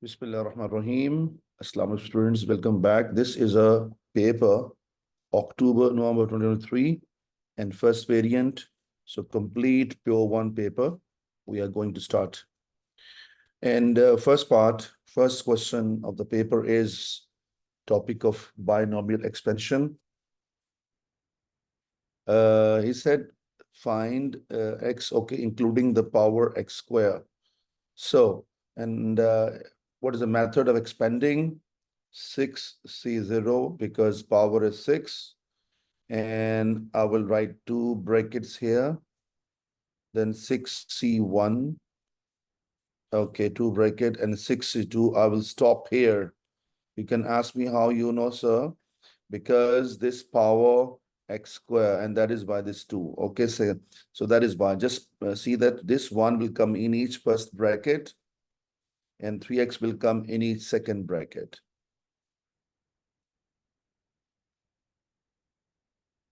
Bismillah ar-Rahman ar-Rahim. Assalamu alaikum students, welcome back. This is a paper, October-November 2023, and first variant. So complete pure one paper. We are going to start. And first question of the paper is topic of binomial expansion. He said, find x, okay, including the power x square. So, and what is the method of expanding? 6C0 because power is 6. And I will write two brackets here. Then 6C1. Okay, two bracket and 6C2. I will stop here. You can ask me how you know, sir. Because this power x square, and that is by this 2. Okay, so that is by, just see that this 1 will come in each first bracket and 3x will come in each second bracket.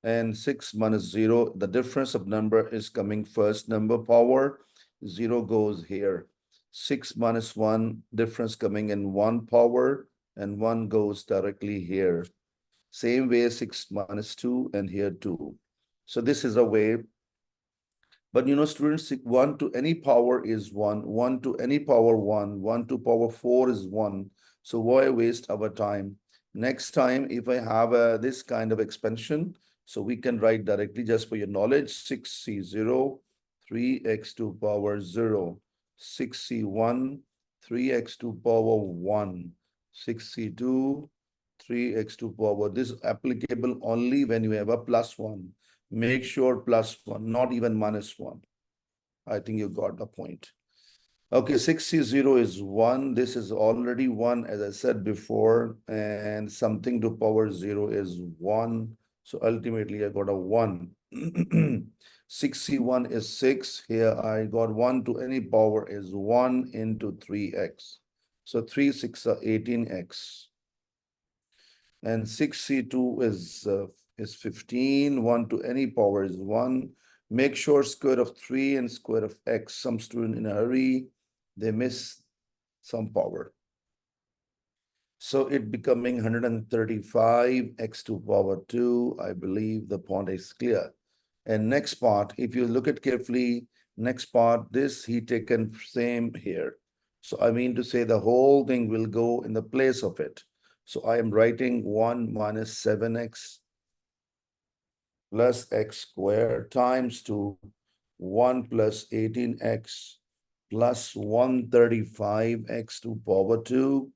And 6 minus 0, the difference of number is coming first number power, 0 goes here. 6 minus 1, difference coming in 1 power, and 1 goes directly here. Same way, 6 minus 2, and here 2. So this is a way. But you know, students, 1 to any power is 1, 1 to any power 1, 1 to power 4 is 1. So why waste our time? Next time, if I have this kind of expansion, so we can write directly just for your knowledge, 6C0, 3x to power 0, 6C1, 3x to power 1, 6C2, 3x to power. This is applicable only when you have a plus 1. Make sure plus 1, not even minus 1. I think you got the point. Okay, 6C0 is 1. This is already 1, as I said before, and something to power 0 is 1. So ultimately, I got a 1. 6C1 is 6. Here, I got 1 to any power is 1 into 3x. So 3, 6 are 18x. And 6C2 is 15. 1 to any power is 1. Make sure square of 3 and square of x. Some student in a hurry, they miss some power. So it becoming 135 x to power 2. I believe the point is clear. And next part, if you look at carefully, next part, this he taken same here. So I mean to say the whole thing will go in the place of it. So I am writing 1 minus 7x plus x squared times 2, 1 plus 18x plus 135x to power 2,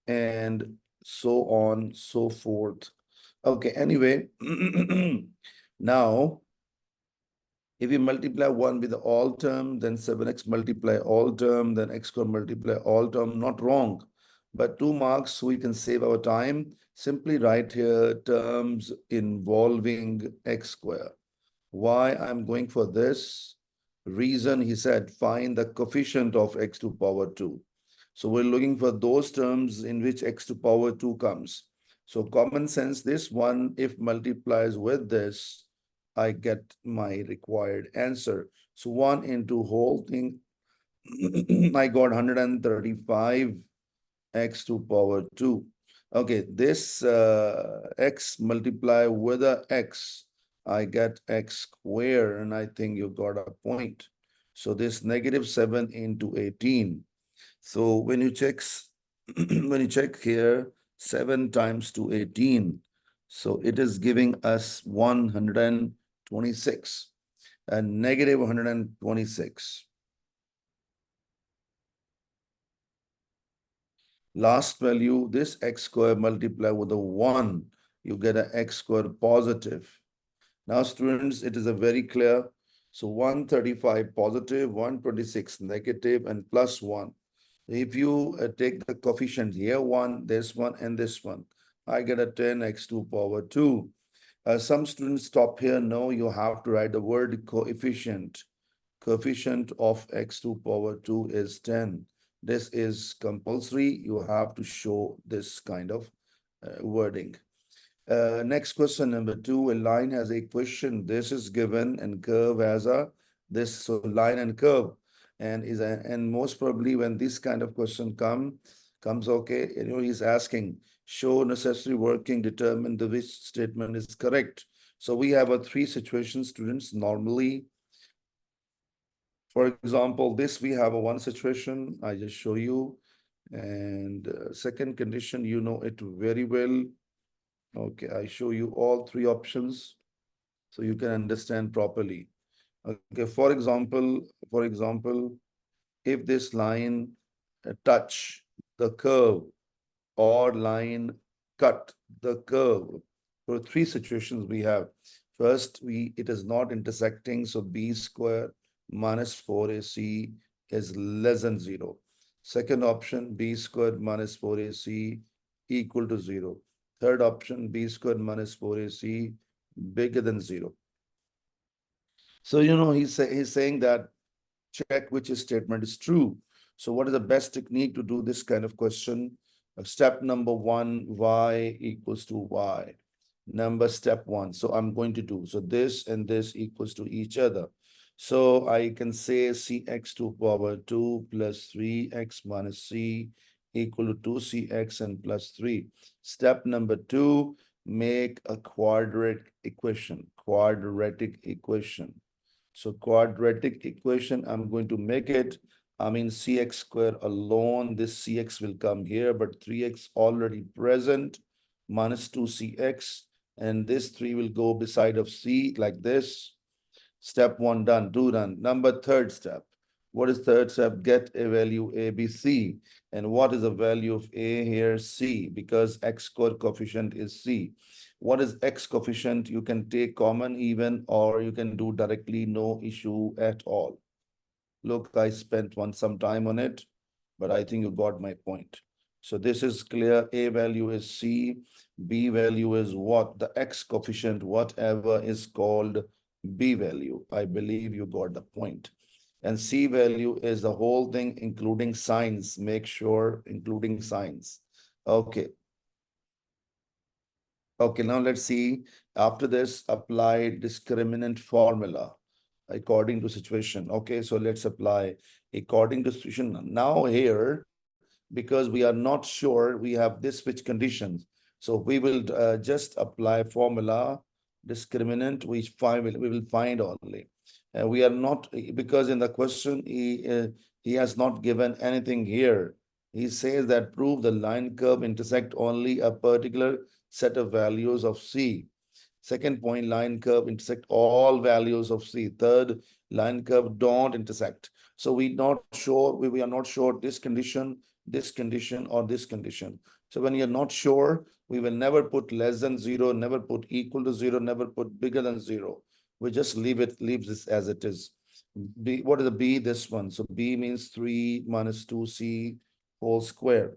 and so on, so forth. Okay, anyway, now, if you multiply 1 with the all term, then 7x multiply all term, then x squared multiply all term, not wrong. But 2 marks, so we can save our time. Simply write here terms involving x square. Why I'm going for this reason, he said, find the coefficient of x to power 2. So we're looking for those terms in which x to power 2 comes. So common sense, this one, if multiplies with this, I get my required answer. So 1 into whole thing, I got 135 x to power 2. Okay, this x multiply with a x, I get x squared, and I think you got a point. So this negative 7 into 18. So when you check when you check here, 7 times 2, 18. So it is giving us 126 and negative 126. Last value, this x squared multiply with a 1, you get an x squared positive. Now, students, it is a very clear. So 135 positive, 126 negative, and plus 1. If you take the coefficient here, 1, this one, and this one, I get a 10x to power 2. Some students stop here. No, you have to write the word coefficient. Coefficient of x to power 2 is 10. This is compulsory. You have to show this kind of wording. Next question number 2, a line has a question. This is given and curve has a this, so line and curve, and most probably when this kind of question Comes okay. He's asking, show necessary working, determine the which statement is correct. So we have a three situations, students. Normally, for example, this we have a one situation. I just show you. And second condition, you know it very well. Okay, I show you all three options so you can understand properly. Okay, for example, if this line touch the curve or line cut the curve, for three situations we have. First, it is not intersecting, so b square minus 4ac is less than 0. Second option, b squared minus 4ac equal to 0. Third option, b squared minus 4ac bigger than 0. So, he's saying that check which statement is true. So what is the best technique to do this kind of question? Step number one, y equals to y. Step one. So I'm going to do, so this and this equals to each other. So I can say cx to power 2 plus 3x minus c equal to 2cx and plus 3. Step number two, make a quadratic equation. So quadratic equation, I'm going to make it, cx square alone, this cx will come here, but 3x already present, minus 2cx, and this 3 will go beside of c like this. Step one done, two done. Third step. What is third step? Get a value a, b, c. And what is the value of a here? C, because x square coefficient is c. What is x coefficient? You can take common even, or you can do directly, no issue at all. Look, I spent some time on it, but I think you got my point. So this is clear. A value is C. B value is what? The x coefficient, whatever is called B value. I believe you got the point. And C value is the whole thing, including signs. Make sure, including signs. Okay. Okay, now let's see. After this, apply discriminant formula according to situation. Okay, so let's apply according to situation. Now here, because we are not sure, we have this switch conditions. So we will just apply formula discriminant, which we will find only. We are not, because in the question, he has not given anything here. He says that prove the line curve intersect only a particular set of values of C. Second point, line curve intersect all values of C. Third, line curve don't intersect. So we are not sure this condition, or this condition. So when you're not sure, we will never put less than 0, never put equal to 0, never put bigger than 0. We just leave this as it is. B, what is the B? This one. So B means 3 minus 2C whole square.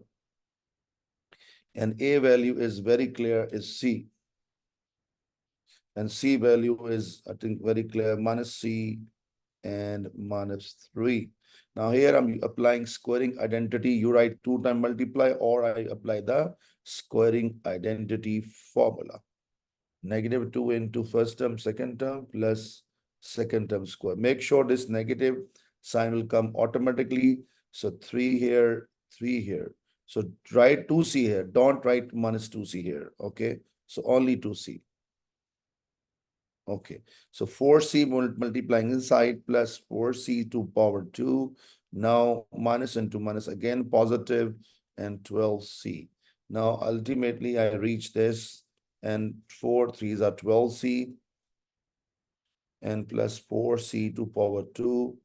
And A value is very clear, is C. And C value is, I think, very clear, minus C and minus 3. Now here I'm applying squaring identity. You write 2 times multiply, or I apply the squaring identity formula. Negative 2 into first term, second term, plus second term square. Make sure this negative sign will come automatically. So 3 here, 3 here. So write 2C here. Don't write minus 2C here. Okay. So only 2C. Okay, so 4C multiplying inside plus 4C to power 2. Now minus into minus again positive and 12C. Now ultimately I reach this, and 4 3s are 12C and plus 4C to power 2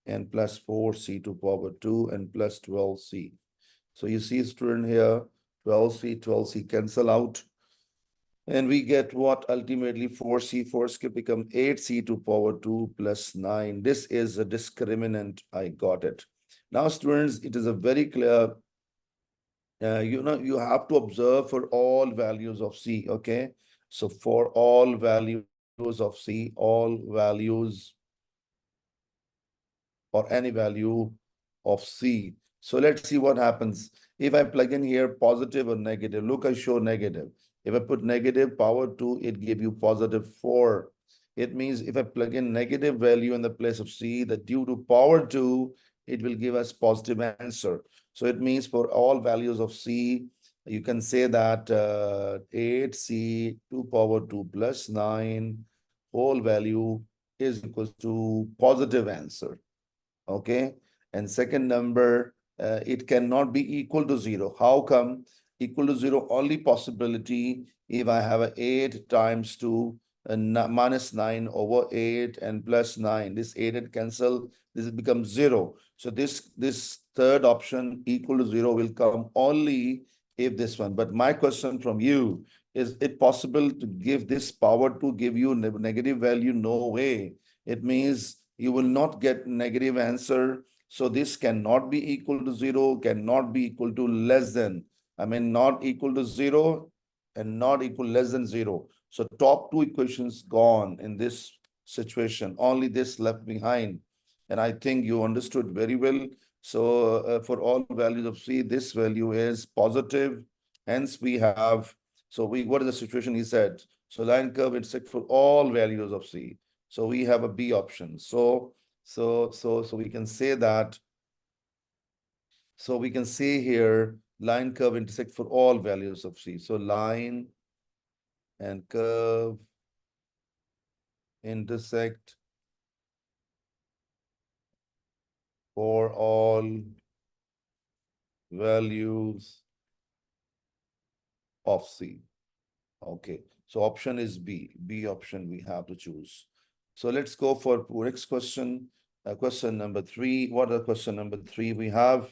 and plus 4C to power 2 and plus 12C. So you see, student, here 12C cancel out. And we get what? Ultimately 4C, 4 skip become 8C to power 2 plus 9. This is a discriminant. I got it. Now, students, it is a very clear, you have to observe for all values of C, okay? So for all values of C, all values or any value of C. So let's see what happens. If I plug in here positive or negative, look, I show negative. If I put negative power 2, it give you positive 4. It means if I plug in negative value in the place of C, that due to power 2, it will give us positive answer. So it means for all values of C, you can say that 8C 2 power 2 plus 9 whole value is equals to positive answer. Okay. And second number, it cannot be equal to 0. How come? Equal to 0 only possibility if I have a 8 times 2 minus 9 over 8 and plus 9. This 8 and cancel, this becomes 0. So this third option equal to 0 will come only if this one. But my question from you, is it possible to give this power to give you negative value? No way. It means you will not get negative answer. So this cannot be equal to 0, cannot be equal to less than. I mean, not equal to 0 and not equal less than 0. So top two equations gone in this situation, only this left behind. And I think you understood very well. So for all values of C, this value is positive. Hence we have, so what is the situation he said? So line curve intersect for all values of C. So we have a B option. So we can say that. So we can say here line curve intersect for all values of C. So line and curve intersect for all values of C. Okay. So option is B. B option we have to choose. So let's go for next question. Question number 3. What are question number 3 we have?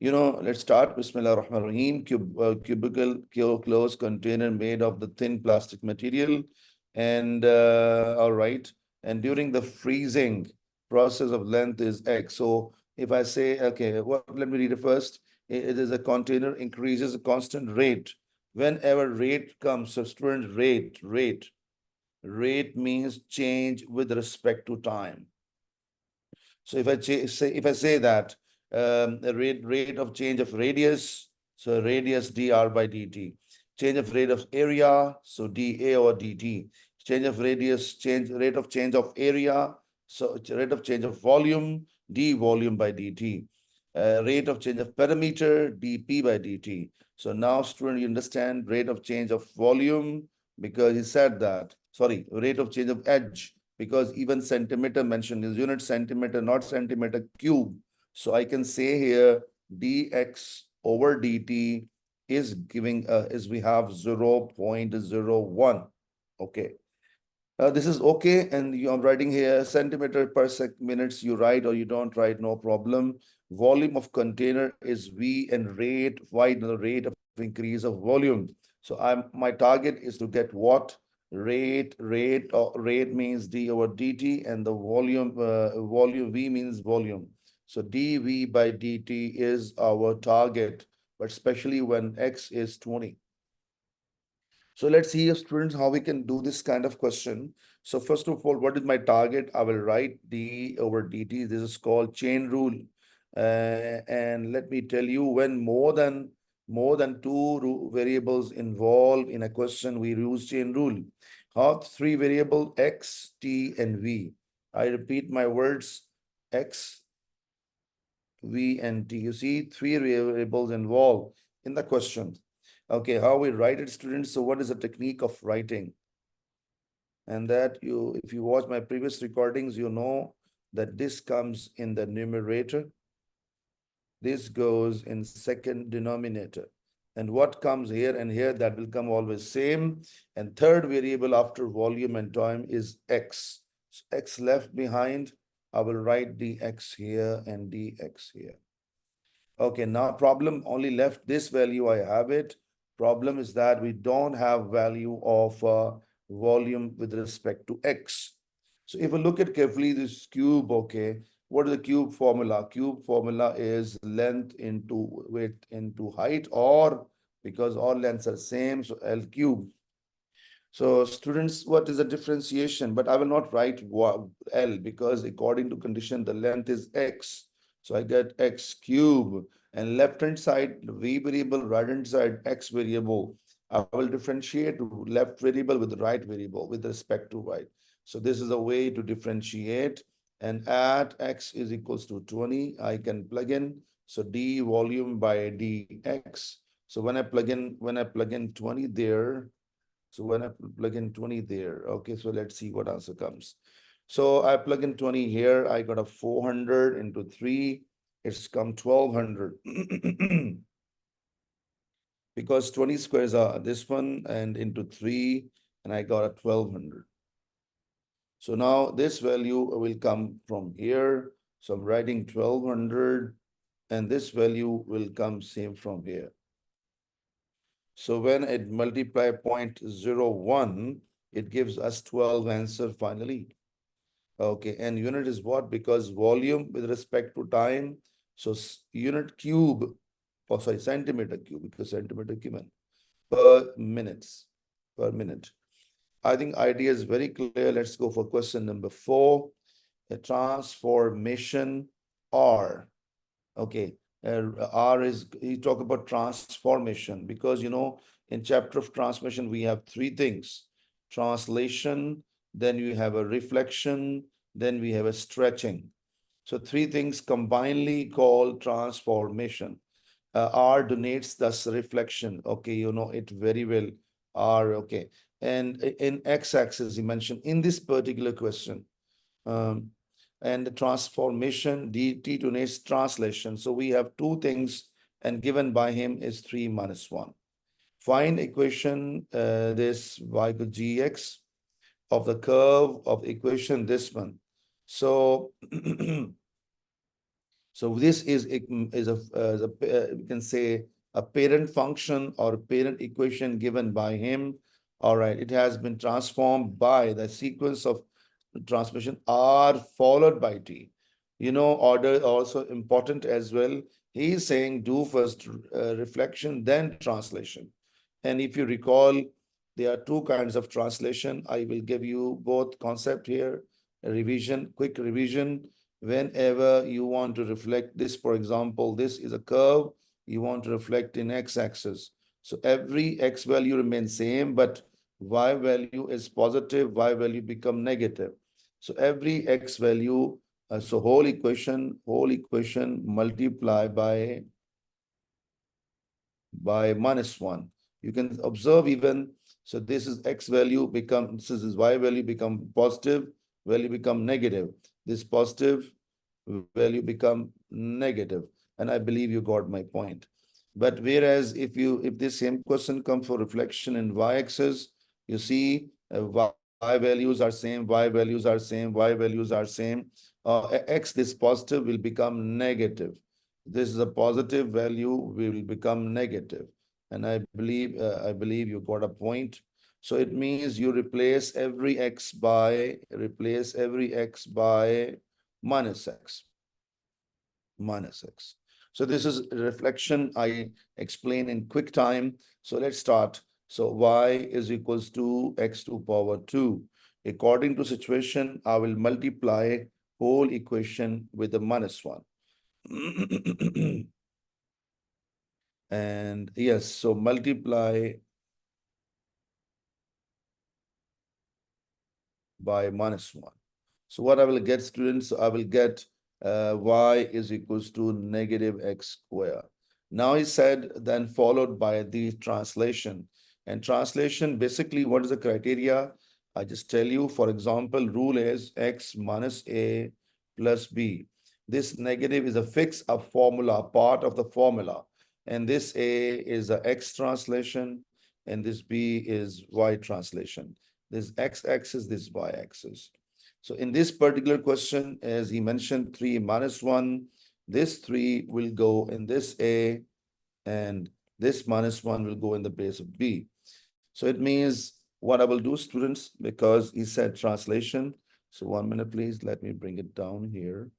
Let's start. Bismillah ar-Rahman ar-Rahim. Cubical closed container made of the thin plastic material. And all right. And during the freezing process of length is X. So if I say, okay, let me read it first. It is a container increases a constant rate. Whenever rate comes, so student rate means change with respect to time. So if I say that the rate of change of radius, so radius dr by dt, change of rate of area, so dA or dt, change of radius, rate of change of area, so rate of change of volume, d volume by dt, rate of change of perimeter, dp by dt. So now student, you understand rate of change of volume because he said that, sorry, rate of change of edge, because even centimeter mentioned is unit centimeter, not centimeter cube. So I can say here dx over dt is giving, is we have 0.01. Okay. This is okay. And I'm writing here centimeter per minutes. You write or you don't write, no problem. Volume of container is V and rate, y the rate of increase of volume. So my target is to get what? Rate means d over dt, and the volume V means volume. So dv by dt is our target, but especially when x is 20. So let's see, students, how we can do this kind of question. So first of all, what is my target? I will write d over dt. This is called chain rule. And let me tell you, when more than two variables involved in a question, we use chain rule. How? Three variable x, t, and v. I repeat my words, x, v, and t. You see, three variables involved in the question. Okay, how we write it, students? So what is the technique of writing? And that if you watch my previous recordings, you know that this comes in the numerator. This goes in second denominator. And what comes here and here, that will come always same. And third variable after volume and time is x. So x left behind, I will write dx here and dx here. Okay, now problem only left this value, I have it. Problem is that we don't have value of volume with respect to x. So if we look at carefully this cube, okay, what is the cube formula? Cube formula is length into width into height, or because all lengths are same, so L cube. So students, what is the differentiation? But I will not write L because according to condition, the length is x. So I get x cube, and left hand side v variable, right hand side x variable. I will differentiate left variable with right variable with respect to right. So this is a way to differentiate. And at x is equals to 20, I can plug in. So d volume by dx. So when I plug in 20 there, so when I plug in 20 there, okay, so let's see what answer comes. So I plug in 20 here, I got a 400 into 3, it's come 1200. Because 20 squares are this one and into 3, and I got a 1200. So now this value will come from here. So I'm writing 1200, and this value will come same from here. So when it multiply 0.01, it gives us 12 answer finally. Okay, and unit is what? Because volume with respect to time. So unit cube, oh sorry, centimeter cube, because centimeter cubic per minutes, per minute. I think idea is very clear. Let's go for question number 4. A transformation R. Okay, R is, you talk about transformation, because in chapter of transformation we have 3 things: translation, then you have a reflection, then we have a stretching. So 3 things combinedly called transformation. R denotes thus reflection. Okay, you know it very well. R, okay. And in x-axis, you mentioned in this particular question, um, and the transformation, dt denotes translation. So we have 2 things, and given by him is 3 minus 1. Find equation, this y equal gx of the curve of equation, this one. So so this is a we can say a parent function or parent equation given by him. All right, it has been transformed by the sequence of transmission R followed by T. Order also important as well. He is saying do first reflection, then translation. And if you recall, there are 2 kinds of translation. I will give you both concept here, a revision, quick revision. Whenever you want to reflect this, for example, this is a curve, you want to reflect in x-axis. So every x value remains same, but y value is positive, y value become negative. So every x value, so whole equation multiply by -1. You can observe even, so this is x value become, this is y value become positive, value become negative. This positive value become negative. And I believe you got my point. But whereas if this same question comes for reflection in y-axis, you see y values are same, y values are same, y values are same. X, this positive will become negative. This is a positive value will become negative. And I believe you got a point. So it means you replace every x by minus x. So this is a reflection I explain in quick time. So let's start. So y is equals to x to power 2. According to situation, I will multiply whole equation with the -1. And yes, so multiply by -1. So what I will get, students, I will get y is equals to negative x square. Now he said, then followed by the translation. And translation, basically, what is the criteria? I just tell you, for example, rule is x minus a plus b. This negative is a fix, a formula, part of the formula. And this a is a x translation, and this b is y translation. This x-axis, this y-axis. So in this particular question, as he mentioned, 3 minus 1, this 3 will go in this A, and this -1 will go in the place of B. So it means what I will do, students, because he said translation. So 1 minute, please. Let me bring it down here.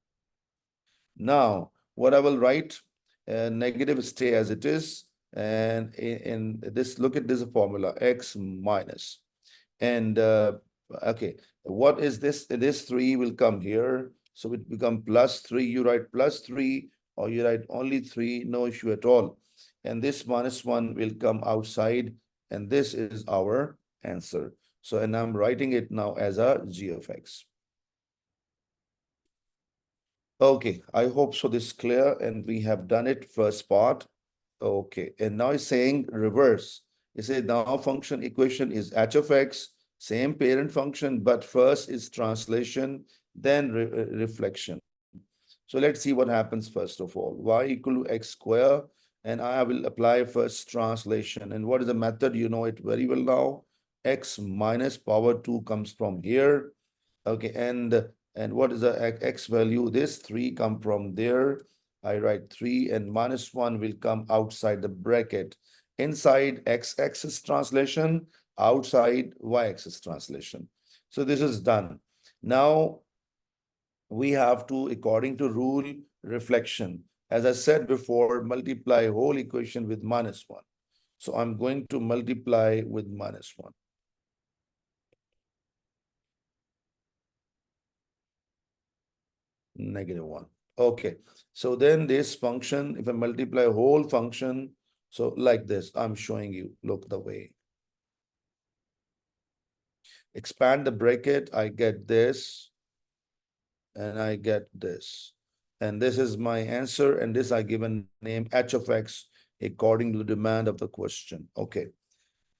Now, what I will write, negative stay as it is. And in this, look at this formula, x minus. And okay, what is this? This 3 will come here. So it become +3. You write +3, or you write only 3, no issue at all. And this -1 will come outside. And this is our answer. So, and I'm writing it now as a g of x. Okay, I hope so this is clear and we have done it first part. Okay, and now it's saying reverse. It says now function equation is h of x, same parent function, but first is translation, then reflection. So let's see what happens first of all. Y equal to x square, and I will apply first translation. And what is the method? You know it very well now. X minus power 2 comes from here. Okay, and what is the x value? This 3 come from there. I write 3 and minus 1 will come outside the bracket. Inside x-axis translation, outside y-axis translation. So this is done. Now we have to, according to rule, reflection. As I said before, multiply whole equation with minus 1. So I'm going to multiply with minus 1. Negative 1. Okay. So then this function, if I multiply whole function, so like this, I'm showing you, look the way. Expand the bracket, I get this, and I get this. And this is my answer, and this I give a name h of x according to the demand of the question. Okay.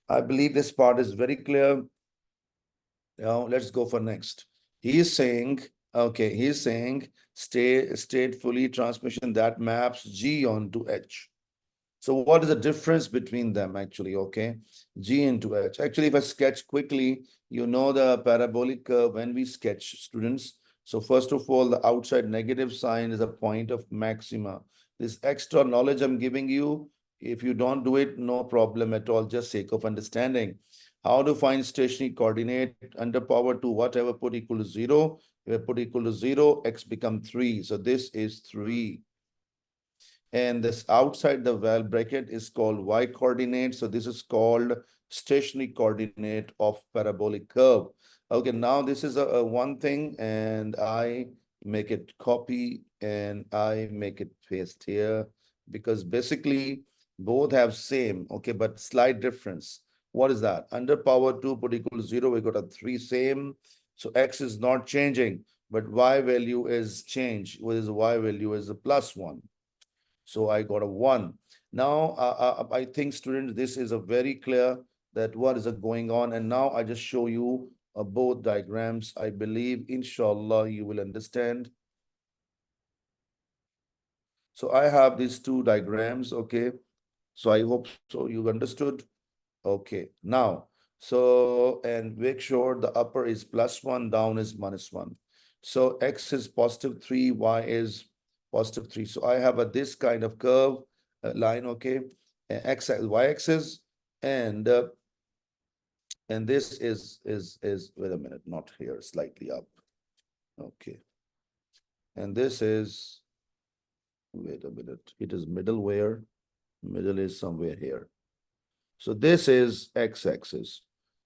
I believe this part is very clear. Now let's go for next. He is saying, okay, he is saying statefully transmission that maps G onto H. So what is the difference between them actually, okay? G into H. Actually, if I sketch quickly, you know the parabolic curve when we sketch, students. So first of all, the outside negative sign is a point of maxima. This extra knowledge I'm giving you, if you don't do it, no problem at all, just sake of understanding. How to find stationary coordinate under power 2, whatever put equal to 0. If I put equal to 0, x become 3. So this is 3. And this outside the val bracket is called y coordinate. So this is called stationary coordinate of parabolic curve. Okay, now this is a one thing, and I make it copy and I make it paste here, because basically both have same, okay, but slight difference. What is that? Under power 2 put equal to 0, we got a 3 same. So x is not changing, but y value is changed. What is the y value is a plus 1. So I got a 1. Now, I think, students, this is a very clear that what is going on. And now I just show you both diagrams. I believe, inshallah, you will understand. So I have these two diagrams, okay? So I hope so you understood. Okay, now, so, and make sure the upper is plus 1, down is minus 1. So x is positive 3, y is positive 3. So I have a this kind of curve line, okay? X, y axis, and this is wait a minute, not here, slightly up. Okay. And this is, wait a minute, it is middle where? Middle is somewhere here. So this is x-axis.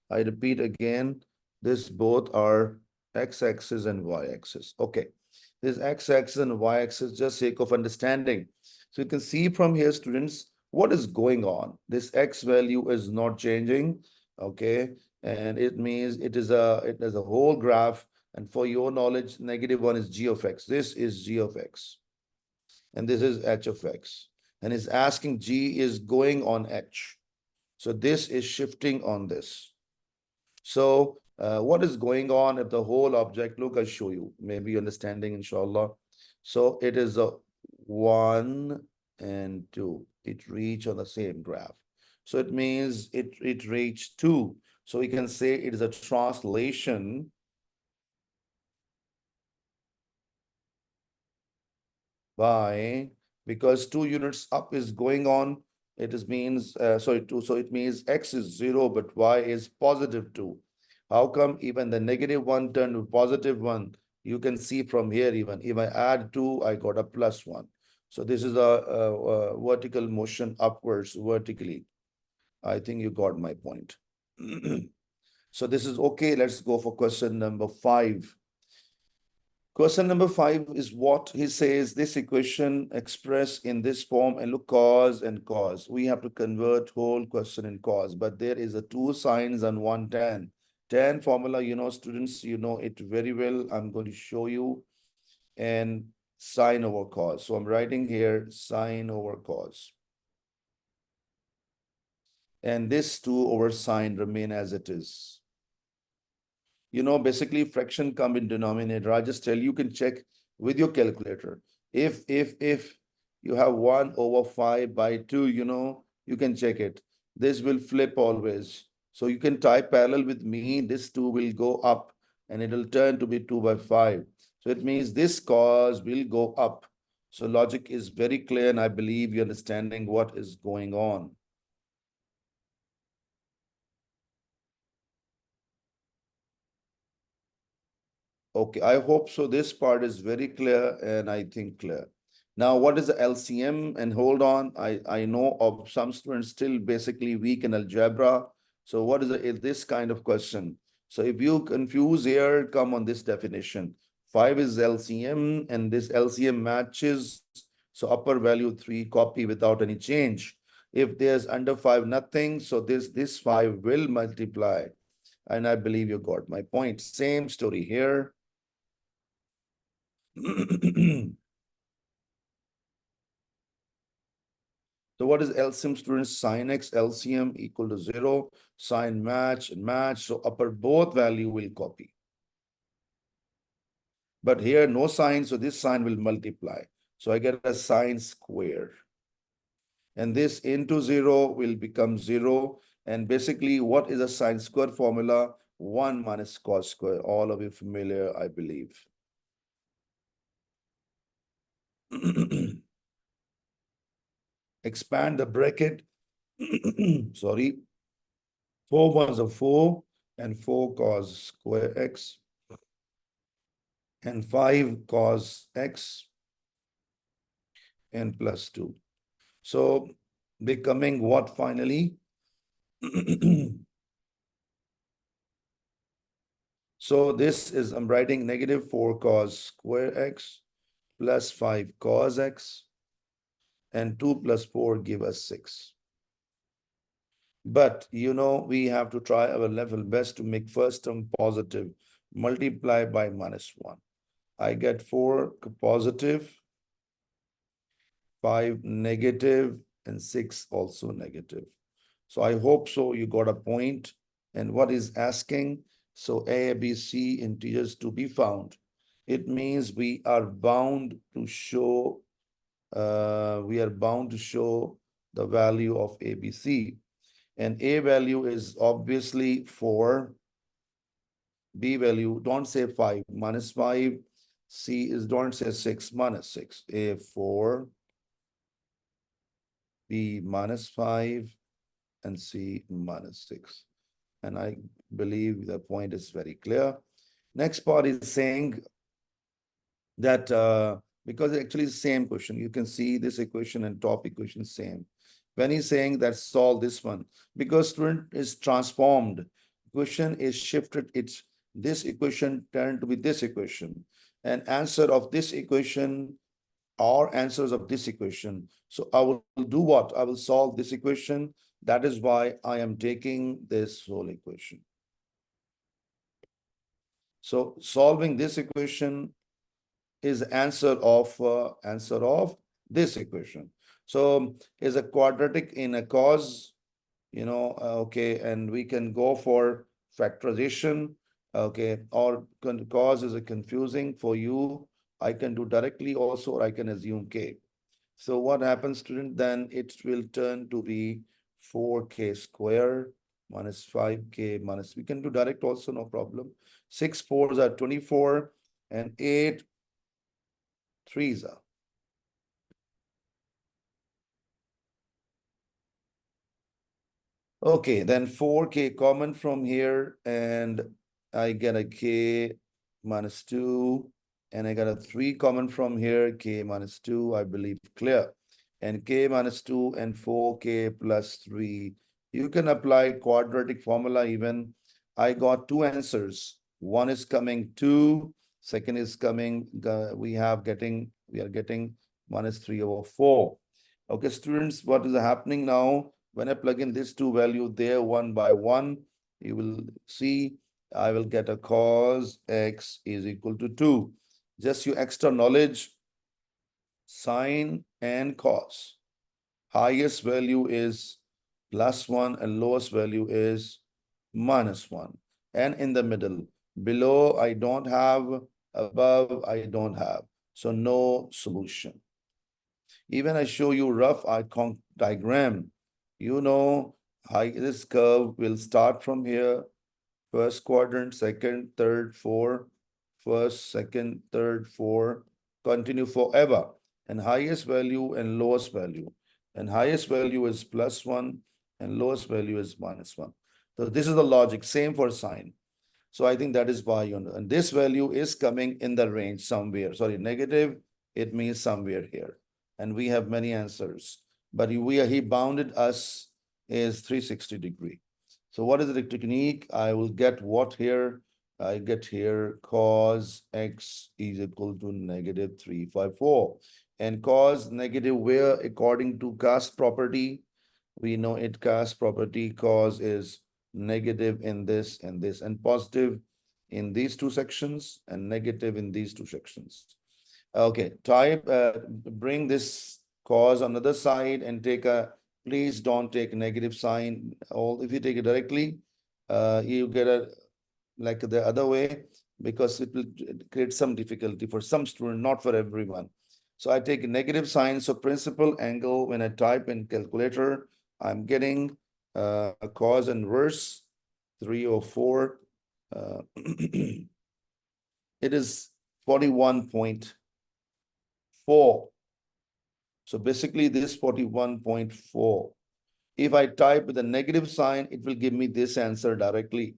I repeat again, this both are x-axis and y-axis. Okay, this x-axis and y-axis, just sake of understanding. So you can see from here, students, what is going on. This x value is not changing, okay? And it means it is a whole graph. And for your knowledge, negative 1 is g of x. This is g of x. And this is h of x. And it's asking g is going on h. So this is shifting on this. So what is going on if the whole object, look, I'll show you, maybe understanding, inshallah. So it is a 1 and 2. It reach on the same graph. So it means it reached 2. So we can say it is a translation by, because 2 units up is going on, it is means, so it means x is 0, but y is positive 2. How come even the negative 1 turned to positive 1? You can see from here, even if I add 2, I got a plus 1. So this is a vertical motion upwards vertically. I think you got my point. So this is okay. Let's go for question number 5. Question number 5 is what he says this equation expressed in this form, and look, cos and cos. We have to convert whole question in cos, but there is a 2 sines and 1 tan. Tan formula, you know, students, you know it very well. I'm going to show you. And sine over cos. So I'm writing here sine over cos. And this 2 over sine remain as it is. You know, basically fraction come in denominator. I just tell you can check with your calculator. If you have 1 over 5 by 2, you know, you can check it. This will flip always. So you can type parallel with me. This 2 will go up and it will turn to be 2 by 5. So it means this cos will go up. So logic is very clear, and I believe you're understanding what is going on. Okay, I hope so. This part is very clear and I think clear. Now, what is the LCM? And hold on, I know of some students still basically weak in algebra. So what is this kind of question? So if you confuse here, come on this definition. 5 is LCM and this LCM matches. So upper value 3 copy without any change. If there's under 5 nothing, so this 5 will multiply. And I believe you got my point. Same story here. So what is LCM, students? Sin x LCM equal to 0, sin match and match. So upper both value will copy. But here no sign, so this sign will multiply. So I get a sine square. And this into 0 will become 0. And basically, what is a sine square formula? 1 minus cos square. All of you familiar, I believe. Expand the bracket. Sorry. 4 ones are 4 and 4 cos square x and 5 cos x and plus 2. So becoming what finally? So this is, I'm writing negative 4 cos square x plus 5 cos x and 2 plus 4 give us 6. But you know, we have to try our level best to make first term positive, multiply by minus 1. I get 4 positive, 5 negative, and 6 also negative. So I hope so you got a point. And what is asking? So A, B, C integers to be found. It means we are bound to show the value of A, B, C. And A value is obviously 4. B value, don't say 5, minus 5. C is, don't say 6, minus 6. A 4, B minus 5, and C minus 6. And I believe the point is very clear. Next part is saying that because it actually is the same question, you can see this equation and top equation same. When he's saying that solve this one, because student is transformed, equation is shifted, it's this equation turned to be this equation. And answer of this equation are answers of this equation. So I will do what? I will solve this equation. That is why I am taking this whole equation. So solving this equation is answer of this equation. So is a quadratic in a cos, you know, okay, and we can go for factorization, okay, or cos is a confusing for you. I can do directly also, or I can assume k. So what happens, student? Then it will turn to be 4k square minus 5k minus, we can do direct also, no problem. 6 4s are 24 and 8 3s are. Okay, then 4k common from here, and I get a k minus 2, and I got a 3 common from here, k minus 2, I believe clear. And k minus 2 and 4k plus 3. You can apply quadratic formula even. I got 2 answers. One is coming 2, second is coming, we are getting minus 3 over 4. Okay, students, what is happening now? When I plug in this 2 value there 1 by 1, you will see I will get a cos x is equal to 2. Just your extra knowledge, sine and cos. Highest value is +1 and lowest value is -1. And in the middle, below I don't have, above I don't have. So no solution. Even I show you rough icon diagram, you know, this curve will start from here, first quadrant, second, third, fourth, first, second, third, fourth, continue forever. And highest value and lowest value. And highest value is +1 and lowest value is -1. So this is the logic, same for sine. So I think that is why you know, and this value is coming in the range somewhere. Sorry, negative, it means somewhere here. And we have many answers. But he bounded us is 360 degree. So what is the technique? I will get what here? I get here cos x is equal to -354. And cos negative where according to cast property, we know it cast property cos is negative in this and this, and positive in these two sections and negative in these two sections. Okay, bring this cos on the other side and take a, please don't take negative sign. All if you take it directly, you get a like the other way, because it will create some difficulty for some student, not for everyone. So I take a negative sign. So principal angle, when I type in calculator, I'm getting a cos inverse 304. It is 41.4. So basically this 41.4. If I type with a negative sign, it will give me this answer directly.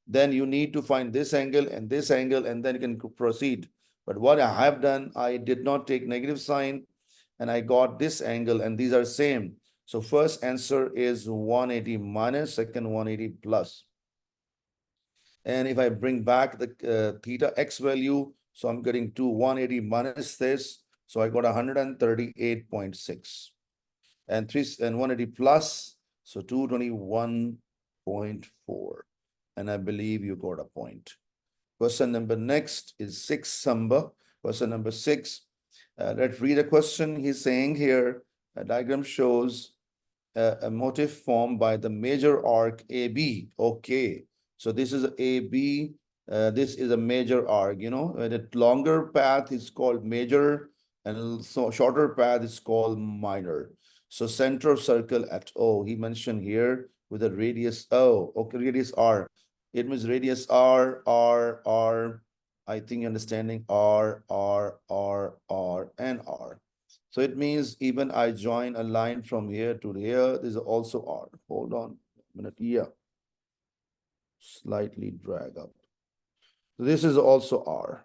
Then you need to find this angle, and then you can proceed. But what I have done, I did not take negative sign, and I got this angle, and these are same. So first answer is 180 minus, second 180 plus. And if I bring back the theta x value, so I'm getting 180 minus this, so I got 138.6. And 180 plus, so 221.4. And I believe you got a point. Question number next is 6 number. Question number 6. Let's read a question. He's saying here, a diagram shows a motif formed by the major arc AB. Okay, so this is AB. This is a major arc. You know, the longer path is called major, and so shorter path is called minor. So center of circle at O. He mentioned here with a radius O. Okay, radius R. It means radius R, R, R. I think you're understanding R, R, R, R, and R. So it means even I join a line from here to here, there's also R. Hold on a minute. Yeah. Slightly drag up. So this is also R.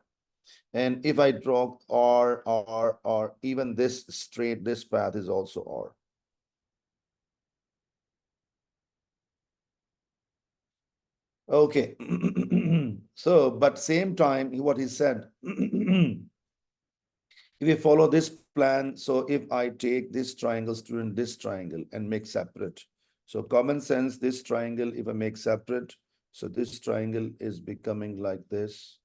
And if I draw R, R, R, even this straight, this path is also R. Okay. So, but same time, what he said, if we follow this plan, so if I take this triangle, student, this triangle and make separate. So common sense, this triangle, if I make separate, so this triangle is becoming like this,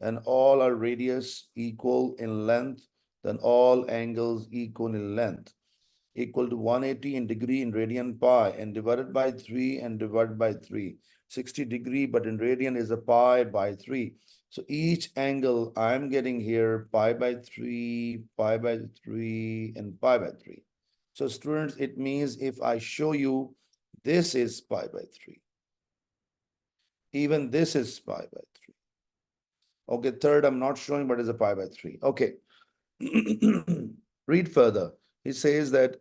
and all are radius equal in length, then all angles equal in length, equal to 180 in degree in radian pi, and divided by 3 and divided by 3. 60 degree, but in radian is a pi by 3. So each angle I'm getting here pi by 3, pi by 3, and pi by 3. So students, it means if I show you this is pi by 3. Even this is pi by 3. Okay, third I'm not showing, but it's a pi by 3. Okay. Read further. He says that,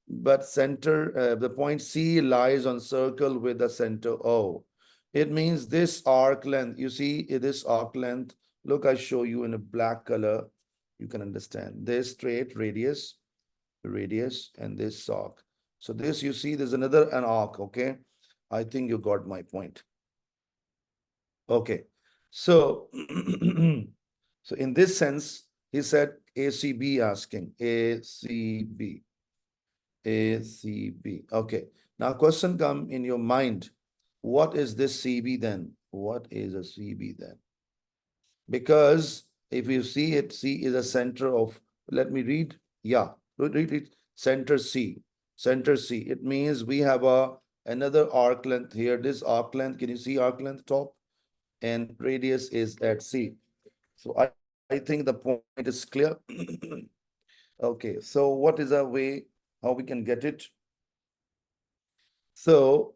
but center, the point C lies on circle with the center O. It means this arc length, you see this arc length, look, I show you in a black color, you can understand. This straight radius, and this arc. So this, you see, there's an arc, okay? I think you got my point. Okay, so, so in this sense, he said ACB asking, ACB. Okay, now question come in your mind. What is this CB then? What is a CB then? Because if you see it, C is a center of Let me read. Yeah, read it. Center C. Center C. It means we have another arc length here. This arc length, can you see arc length top? And radius is at C. So I think the point is clear. Okay, so what is our way how we can get it? So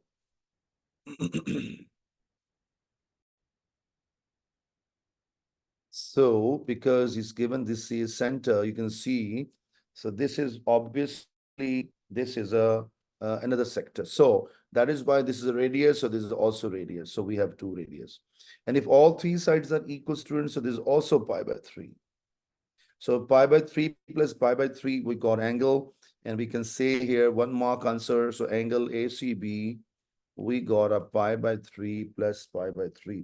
so because he's given this is center, you can see. So this is obviously this is a another sector. So that is why this is a radius. So this is also radius. So we have two radius. And if all three sides are equal, students, so this is also pi by 3. So pi by 3 plus pi by 3, we got angle. And we can say here one mark answer. So angle ACB, we got a pi by 3 plus pi by 3.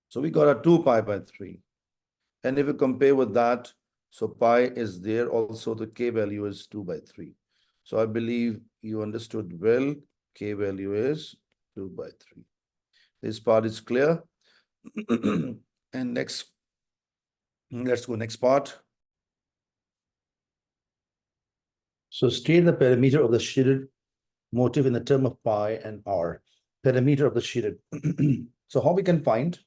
So we got a 2 pi by 3. And if you compare with that, so pi is there also, the k value is 2 by 3. So I believe you understood well, k value is 2 by 3. This part is clear. And next, let's go next part. So state the perimeter of the shaded motif in the term of pi and r. Perimeter of the shaded. So how we can find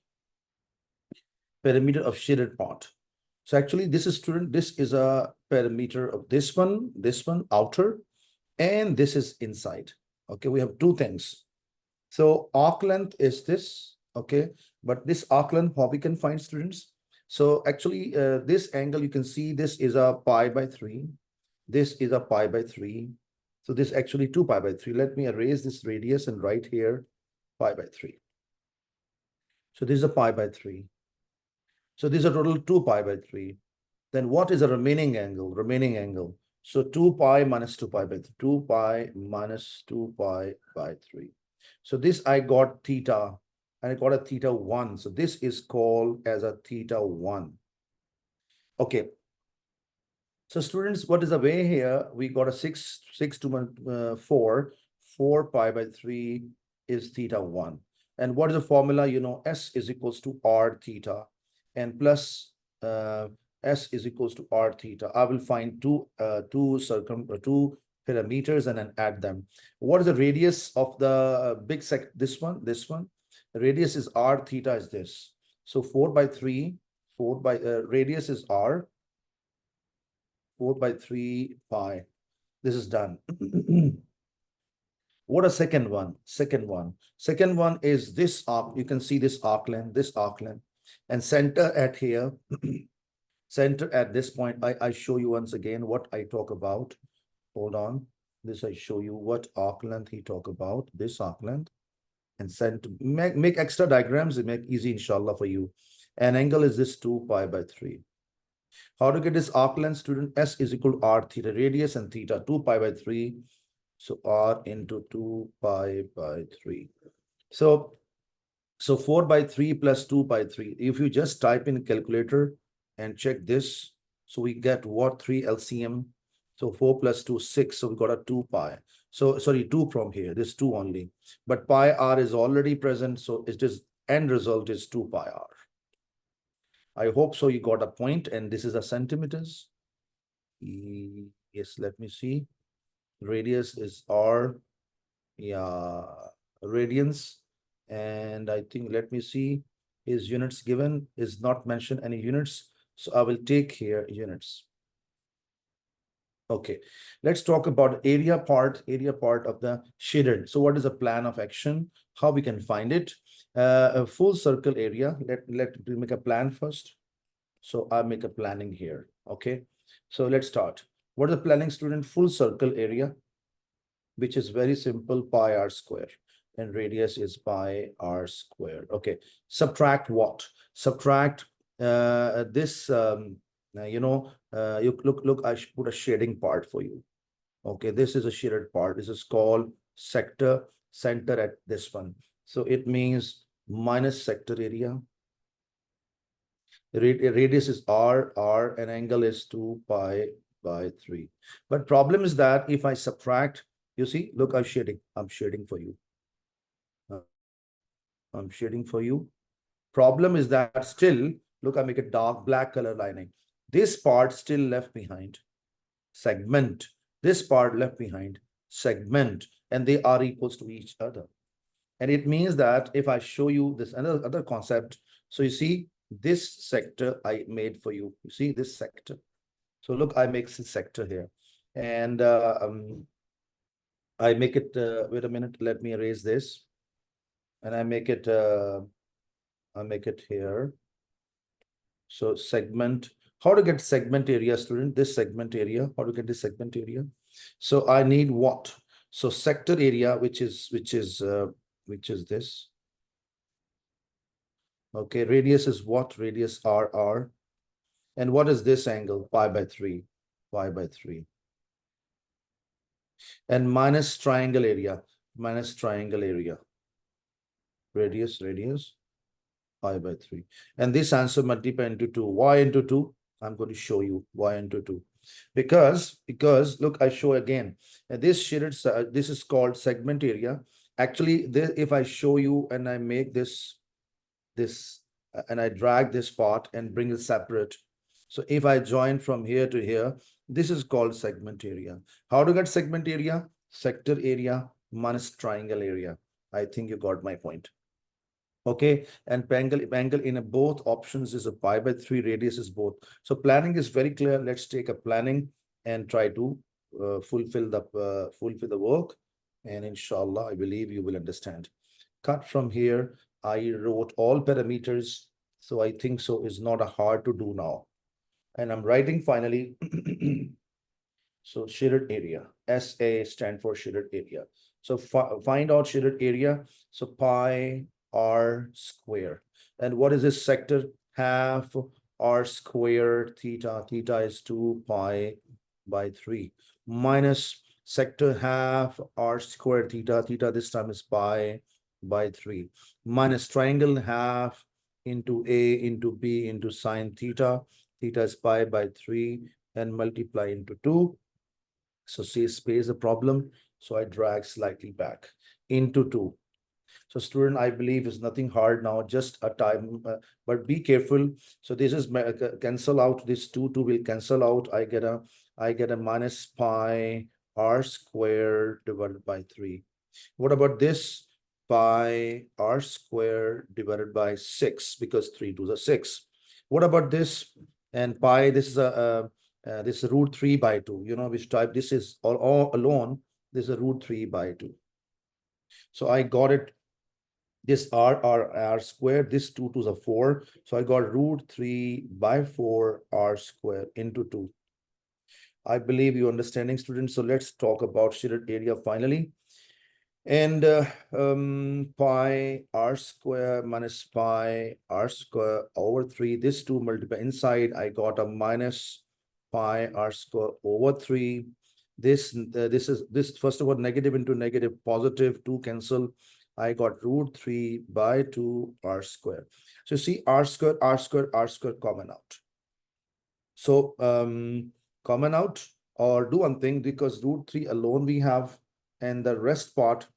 perimeter of shaded part? So actually this is student, this is a perimeter of this one, outer, and this is inside. Okay, we have two things. So arc length is this, okay, but this arc length, how we can find, students? So actually this angle, you can see this is a pi by 3. This is a pi by 3. So this actually 2 pi by 3. Let me erase this radius and write here pi by 3. So this is a pi by 3. So this is a total 2 pi by 3. Then what is the remaining angle? Remaining angle. So 2 pi minus 2 pi by 3. 2 pi minus 2 pi by 3. So this I got theta, and I got a theta 1. So this is called as a theta 1. Okay. So students, what is the way here? We got a 6 to 4. 4 pi by 3 is theta 1. And what is the formula? You know, S is equals to R theta and plus S is equals to R theta. I will find two parameters and then add them. What is the radius of the big this one? The radius is R theta is this. So 4 by 3, radius is R, 4 by 3 pi. This is done. What a second one? Second one is this arc. You can see this arc length, and center at here. Center at this point. I show you once again what I talk about. Hold on. This I show you what arc length he talk about. This arc length. And center. Make extra diagrams and make easy, inshallah, for you. And angle is this 2 pi by 3. How to get this arc length, student? S is equal to R theta, radius and theta, 2 pi by 3. So R into 2 pi by 3. So 4 by 3 plus 2 by 3. If you just type in calculator and check this, so we get what? 3 LCM. So 4 plus 2, 6. So we got a 2 pi. So sorry, 2 from here. This 2 only. But pi R is already present. So it is end result is 2 pi R. I hope so you got a point, and this is a centimeters. Yes, let me see. Radius is R. Yeah, radians. And I think, let me see, his units given is not mentioned any units. So I will take here units. Okay, let's talk about area part of the shaded. So what is the plan of action? How we can find it? A full circle area. Let me make a plan first. So I make a planning here. Okay, so let's start. What is the planning, student? Full circle area, which is very simple, pi R square, and radius is pi R square. Okay, subtract what? Subtract this. You look. I should put a shading part for you. Okay, this is a shaded part. This is called sector center at this one. So it means minus sector area. Radius is R, and angle is 2 pi by 3. But problem is that if I subtract, you see, look, I'm shading for you. I'm shading for you. Problem is that still Look, I make a dark black color lining. This part still left behind, segment. This part left behind, segment, and they are equals to each other. And it means that if I show you this other concept, so you see this sector I made for you. You see this sector. So look, I make this sector here, and I make it. Wait a minute. Let me erase this, and I make it. I make it here. So segment. How to get segment area, student? This segment area. How to get this segment area? So I need what? So sector area, which is this. Okay, radius is what? Radius RR. And what is this angle? Pi by 3. Pi by 3. And minus triangle area. Minus triangle area. Radius, pi by 3. And this answer multiply into 2. Why into 2? I'm going to show you why into 2. Because look, I show again. This shaded, this is called segment area. Actually, this, if I show you and I make this and I drag this part and bring it separate. So if I join from here to here, this is called segment area. How to get segment area? Sector area minus triangle area. I think you got my point. Okay, and angle in both options is a pi by 3, radius is both. So planning is very clear. Let's take a planning and try to fulfill the work. And inshallah, I believe you will understand. Cut from here. I wrote all parameters. So I think so is not a hard to do now. And I'm writing finally. So shaded area, SA stand for shaded area. So find out shaded area. So pi r square. And what is this sector? Half r square theta. Theta is 2 pi by 3 minus sector half r square theta. Theta this time is pi by 3 minus triangle half into a into b into sine theta. Theta is pi by 3 and multiply into 2. So see space a problem. So I drag slightly back into 2. So student, I believe is nothing hard now, just a time, but be careful. So this is cancel out, this 2 will cancel out. I get a minus pi r squared divided by 3. What about this? Pi r squared divided by 6, because 3 to the 6. What about this? And pi, this is this is root 3 by 2. You know which type this is, all alone. This is a root 3 by 2. So I got it. This r squared, this 2 to the 4. So I got root 3 by 4 r squared into 2. I believe you understanding, students. So let's talk about shaded area finally. And pi r square minus pi r square over 3. This 2 multiply inside. I got a minus pi r square over 3. This first of all, negative into negative, positive, 2 cancel. I got root 3 by 2 r square. So see r square common out. So common out, or do one thing, because root 3 alone we have, and the rest part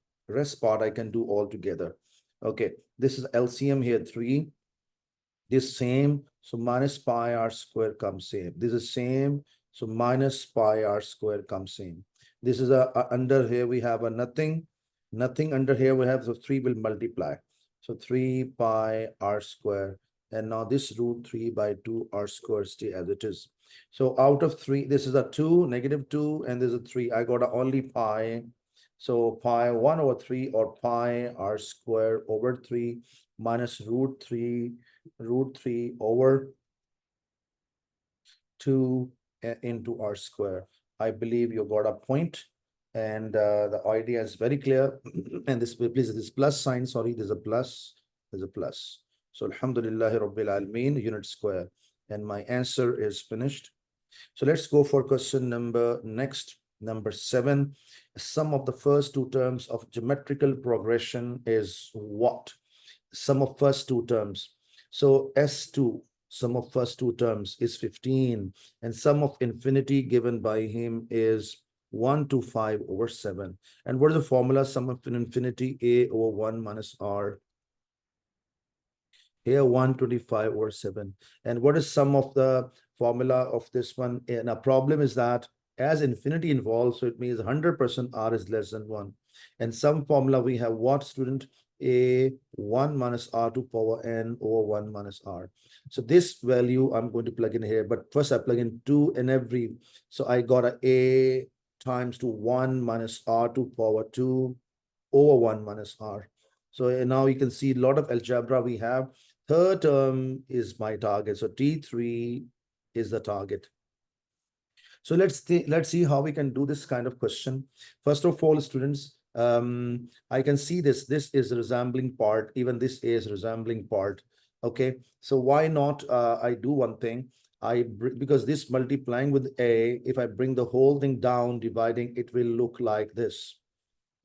I can do all together. Okay, this is LCM here, 3. This same, so minus pi r square comes same. This is same, so minus pi r square comes same. This is under here we have a nothing under here we have, so 3 will multiply. So 3 pi r square, and now this root 3 by 2 r square stay as it is. So out of 3, this is a 2, negative 2, and there's a 3. I got a only pi. So pi 1 over 3, or pi r square over 3 minus root 3 over 2 into r square. I believe you got a point, and the idea is very clear. And this, please, this plus sign, sorry, there's a plus. So alhamdulillah rabbil alameen, unit square, and my answer is finished. So let's go for question number 7. Sum of the first 2 terms of geometrical progression is what? Sum of first 2 terms. So S2, sum of first 2 terms is 15, and sum of infinity given by him is 1 to 5 over 7. And what is the formula? Sum of infinity, a over 1 minus r. Here 125 over 7. And what is sum of the formula of this one? And a problem is that as infinity involves, so it means 100% R is less than 1. And some formula we have what, student? A 1 minus R to power n over 1 minus R. So this value I'm going to plug in here, but first I plug in 2 in every. So I got a times to 1 minus R to power 2 over 1 minus R. So now you can see a lot of algebra we have. Third term is my target. So T3 is the target. So let's see how we can do this kind of question. First of all, students, I can see this. This is resembling part. Even this is resembling part. Okay. So why not I do one thing. Because this multiplying with A, if I bring the whole thing down, dividing, it will look like this.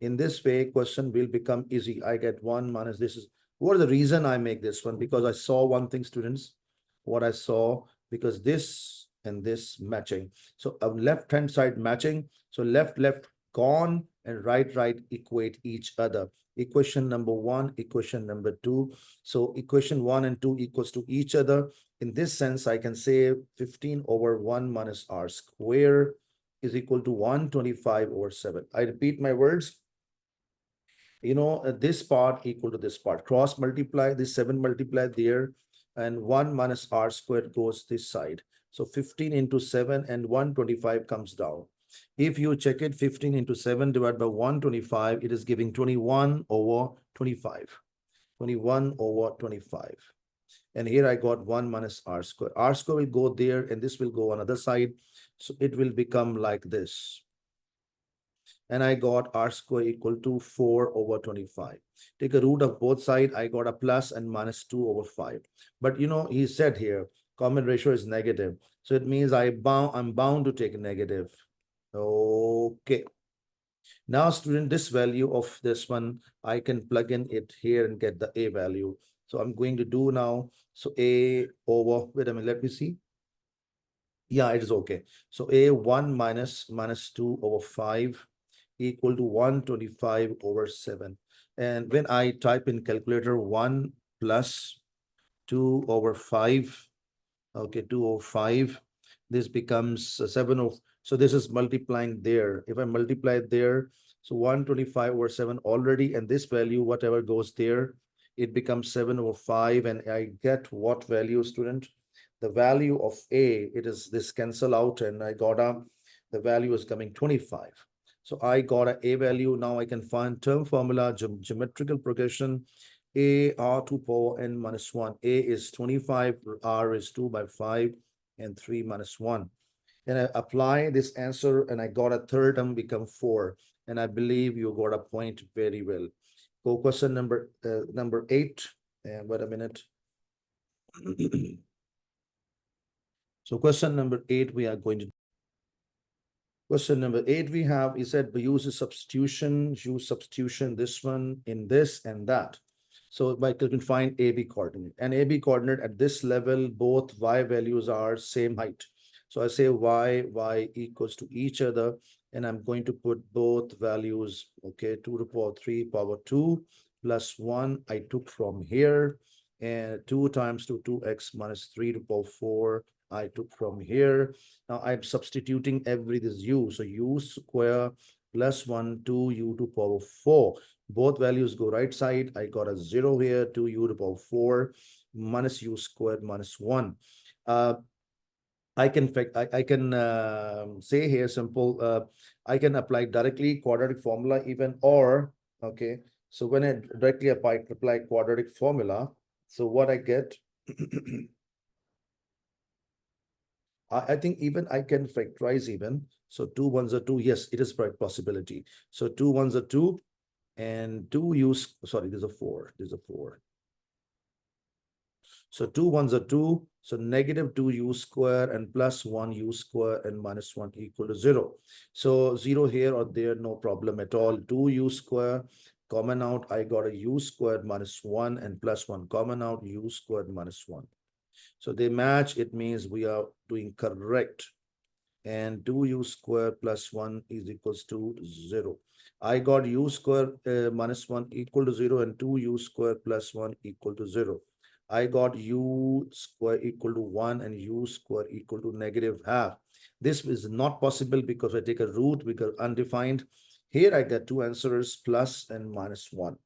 In this way, question will become easy. I get 1 minus this is what is the reason I make this one? Because I saw one thing, students. What I saw, because this and this matching. So left hand side matching. So left gone and right equate each other. Equation number 1, equation number 2. So equation 1 and 2 equals to each other. In this sense, I can say 15 over 1 minus R square is equal to 125 over 7. I repeat my words. This part equal to this part. Cross multiply, this 7 multiply there, and 1 minus R squared goes this side. So 15 into 7 and 125 comes down. If you check it, 15 into 7 divided by 125, it is giving 21 over 25. 21 over 25. And here I got 1 minus R square. R square will go there, and this will go on other side. So it will become like this. And I got R square equal to 4 over 25. Take a root of both sides. I got a plus and minus 2 over 5. But he said here, common ratio is negative. So it means I'm bound to take a negative. Okay. Now, student, this value of this one, I can plug in it here and get the A value. So I'm going to do now. So A over, wait a minute, let me see. Yeah, it is okay. So A 1 minus 2 over 5 equal to 125 over 7. And when I type in calculator 1 plus 2 over 5, okay, 2 over 5, this becomes 7 of, so this is multiplying there. If I multiply there, so 125 over 7 already, and this value, whatever goes there, it becomes 7 over 5, and I get what value, student? The value of A, it is this cancel out, and I got the value is coming 25. So I got a value. Now I can find term formula, geometrical progression. A R to power n minus 1. A is 25, R is 2 by 5, and 3 minus 1. And I apply this answer, and I got a third term become 4. And I believe you got a point very well. Go question number 8. And wait a minute. So question number 8, we are going to. Question number 8 we have, he said we use substitution, this one in this and that. So I can find AB coordinate, and AB coordinate at this level, both Y values are same height. So I say Y equals to each other, and I'm going to put both values, okay, 2 to the power 3 power 2 plus 1 I took from here, and 2 times 2x minus 3 to the power 4 I took from here. Now I'm substituting this u. So u square plus 1, 2u to power 4. Both values go right side. I got a 0 here, 2u to power 4 minus u squared minus 1. I can say here simple. I can apply directly quadratic formula even, or okay. So when I directly apply quadratic formula, so what I get. I think even I can factorize even. So 2 ones are 2. Yes, it is a possibility. So 2 ones are 2, and 2 use, sorry, there's a 4. There's a 4. So 2 ones are 2. So negative 2u square and plus 1u square and minus 1 equal to 0. So 0 here or there, no problem at all. 2u square common out. I got a u squared minus 1 and plus 1 common out, u squared minus 1. So they match, it means we are doing correct. And 2u square plus 1 is equals to 0. I got u square minus 1 equal to 0 and 2u square plus 1 equal to 0. I got u square equal to 1 and u square equal to negative half. This is not possible because I take a root, because undefined. Here I get two answers, plus and minus 1.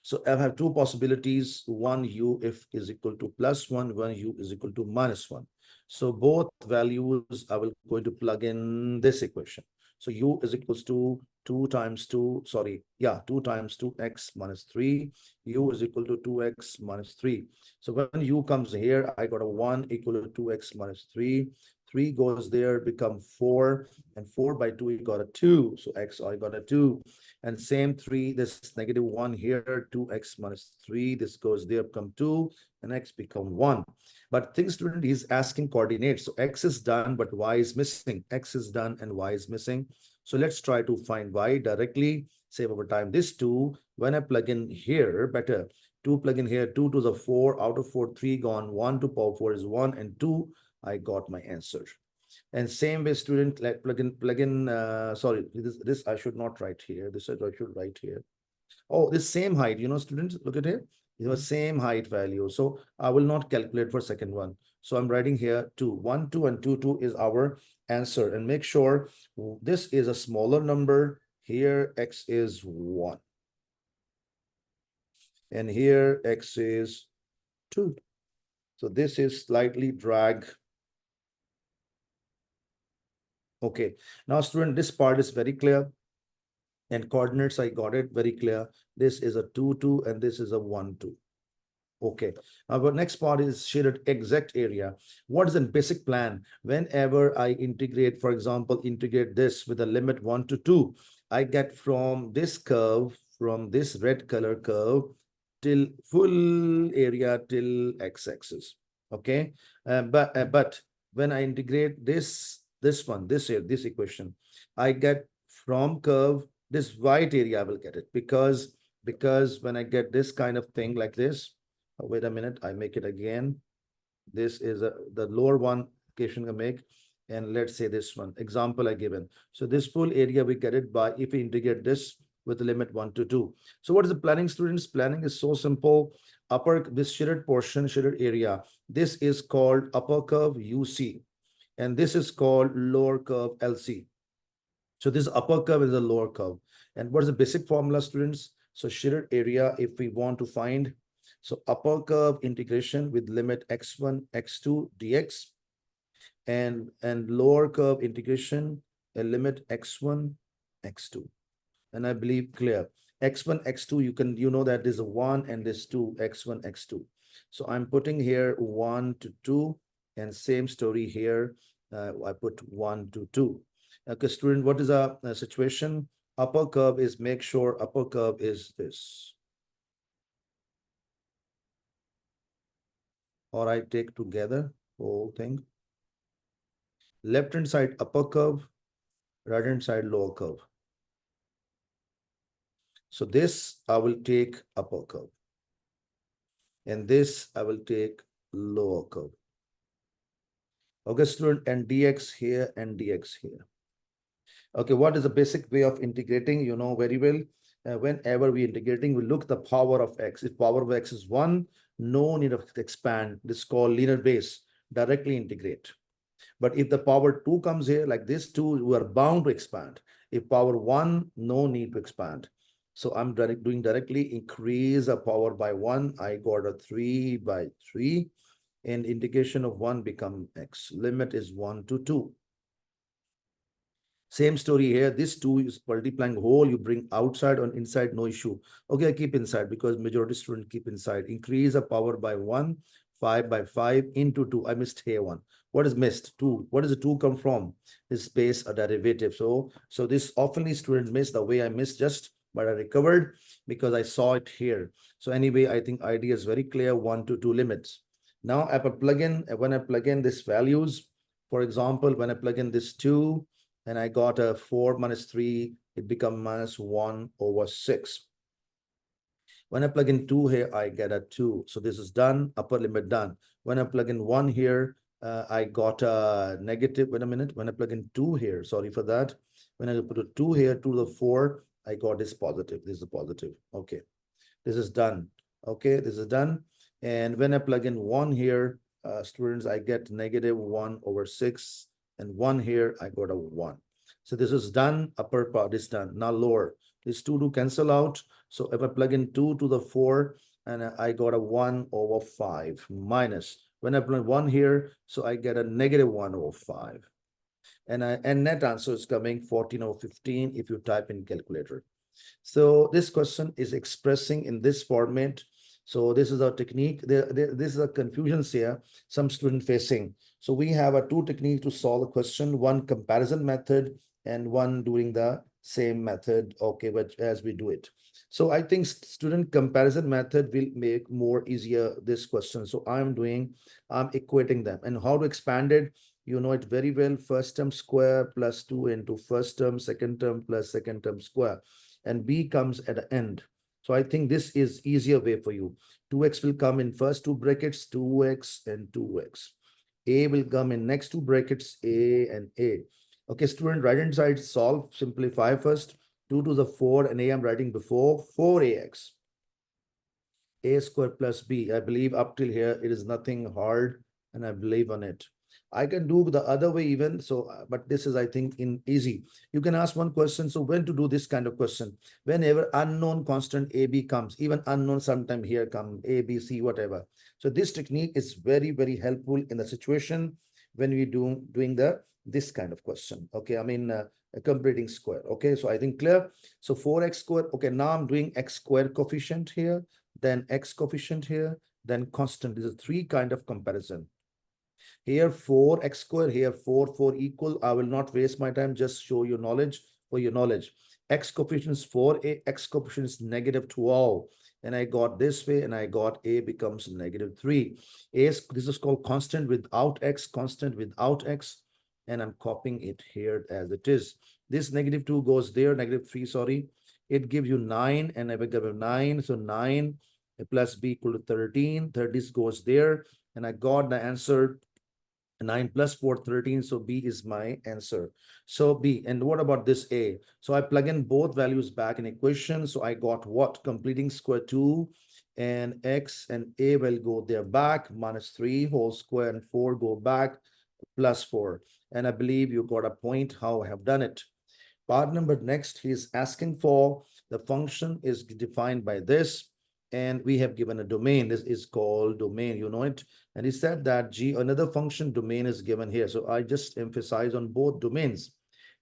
So I have two possibilities, one u if is equal to plus 1, one u is equal to minus 1. So both values I will going to plug in this equation. So u is equals to 2 times 2, sorry, yeah, 2 times 2x minus 3, u is equal to 2x minus 3. So when u comes here, I got a 1 equal to 2x minus 3. 3 goes there, become 4, and 4 by 2, we got a 2. So x, I got a 2. And same 3, this negative 1 here, 2x minus 3, this goes there, become 2, and x become 1. But thing student is asking coordinates. So x is done, but y is missing. X is done and y is missing. So let's try to find y directly, save over time. This 2, when I plug in here, better. 2 plug in here, 2 to the 4, out of 4, 3 gone, 1 to power 4 is 1, and 2, I got my answer. And same way, student, like plug in, sorry, this I should not write here. This I should write here. Oh, this same height, students, look at here. Same height value. So I will not calculate for second one. So I'm writing here 2. 1, 2, and 2, 2 is our answer. And make sure this is a smaller number. Here, x is 1. And here, x is 2. So this is slightly drag. Okay. Now, student, this part is very clear. And coordinates, I got it very clear. This is a 2, 2, and this is a 1, 2. Okay. Our next part is shaded exact area. What is the basic plan? Whenever I integrate, for example, integrate this with a limit 1 to 2, I get from this curve, from this red color curve, till full area till x-axis. Okay. But when I integrate this one, this equation, I get from curve, this white area I will get it, because when I get this kind of thing like this, wait a minute, I make it again. This is the lower one equation I make, and let's say this one example I given. So this full area we get it by if we integrate this with the limit 1 to 2. So what is the planning, students? Planning is so simple. Upper, this shaded portion, shaded area, this is called upper curve UC, and this is called lower curve LC. So this upper curve is a lower curve. And what is the basic formula, students? So shaded area, if we want to find, so upper curve integration with limit x1, x2 dx, and lower curve integration and limit x1, x2. And I believe clear. X1, x2, you know that there's a 1 and this 2, x1, x2. So I'm putting here 1 to 2, and same story here. I put 1 to 2. Okay, student, what is a situation? Upper curve is, make sure upper curve is this. Or I take together whole thing. Left hand side upper curve, right hand side lower curve. So this I will take upper curve, and this I will take lower curve. Okay, student, and dx here and dx here. Okay, what is the basic way of integrating? You know very well. Whenever we integrating, we look the power of x. If power of x is 1, no need of expand. This is called linear base. Directly integrate. But if the power 2 comes here like this 2, we are bound to expand. If power 1, no need to expand. So I'm doing directly increase a power by 1. I got a 3 by 3. And integration of 1 become x. Limit is 1 to 2. Same story here. This 2 is multiplying whole. You bring outside or inside, no issue. Okay, I keep inside because majority student keep inside. Increase the power by 1. 5 by 5 into 2. I missed here 1. What is missed? 2. What does the 2 come from? This space, a derivative. So this oftenly student miss the way I missed just, but I recovered because I saw it here. So anyway, I think idea is very clear. 1 to 2 limits. Now I plug in, when I plug in this values, for example, when I plug in this 2, and I got a 4 minus 3, it becomes minus 1 over 6. When I plug in 2 here, I get a 2. So this is done, upper limit done. When I plug in 1 here, I got a negative. Wait a minute. When I plug in 2 here, sorry for that. When I put a 2 here, 2 to the 4, I got this positive. This is a positive. Okay. This is done. Okay, this is done. And when I plug in 1 here, students, I get -1/6, and 1 here, I got a 1. So this is done, upper part is done. Now lower. These two do cancel out. So if I plug in 2 to the 4, and I got a 1/5 minus. When I plug 1 here, so I get a -1/5. And net answer is coming 14/15 if you type in calculator. So this question is expressing in this format. So this is our technique. This is a confusion here, some student facing. So we have a two techniques to solve a question, one comparison method and one doing the same method, okay, but as we do it. So I think student comparison method will make more easier this question. So I'm equating them, and how to expand it. You know it very well. First term square plus 2 into first term, second term plus second term square, and b comes at the end. So I think this is easier way for you. 2x will come in first two brackets, 2x and 2x. A will come in next two brackets, A and A. Okay, student, right hand side solve, simplify first. 2 to the 4 and A I'm writing before, 4ax. A square plus B. I believe up till here it is nothing hard, and I believe on it. I can do the other way even. So, but this is, I think, in easy. You can ask one question. So when to do this kind of question? Whenever unknown constant AB comes, even unknown sometime here come A, B, C, whatever. So this technique is very, very helpful in the situation when we doing this kind of question. Okay, I mean, completing square. Okay, so I think clear. So 4x squared. Okay, now I'm doing x squared coefficient here, then x coefficient here, then constant. This is three kind of comparison. Here 4x square, here 4 equal. I will not waste my time, just show you knowledge for your knowledge. X coefficient is 4a, x coefficient is -12. And I got this way, and I got a becomes -3. This is called constant without x, constant without x. And I'm copying it here as it is. This -2 goes there, -3, sorry. It gives you 9, and I will give you 9. So 9 plus b equal to 13. 30 goes there, and I got the answer 9 plus 4, 13. So B is my answer. So B, and what about this A? So I plug in both values back in equation. So I got what? Completing square 2, and X and A will go there back, -3 whole square, and 4 go back, +4. And I believe you got a point how I have done it. Part number next, he's asking for the function is defined by this, and we have given a domain. This is called domain, you know it. And he said that G, another function domain is given here. So I just emphasize on both domains.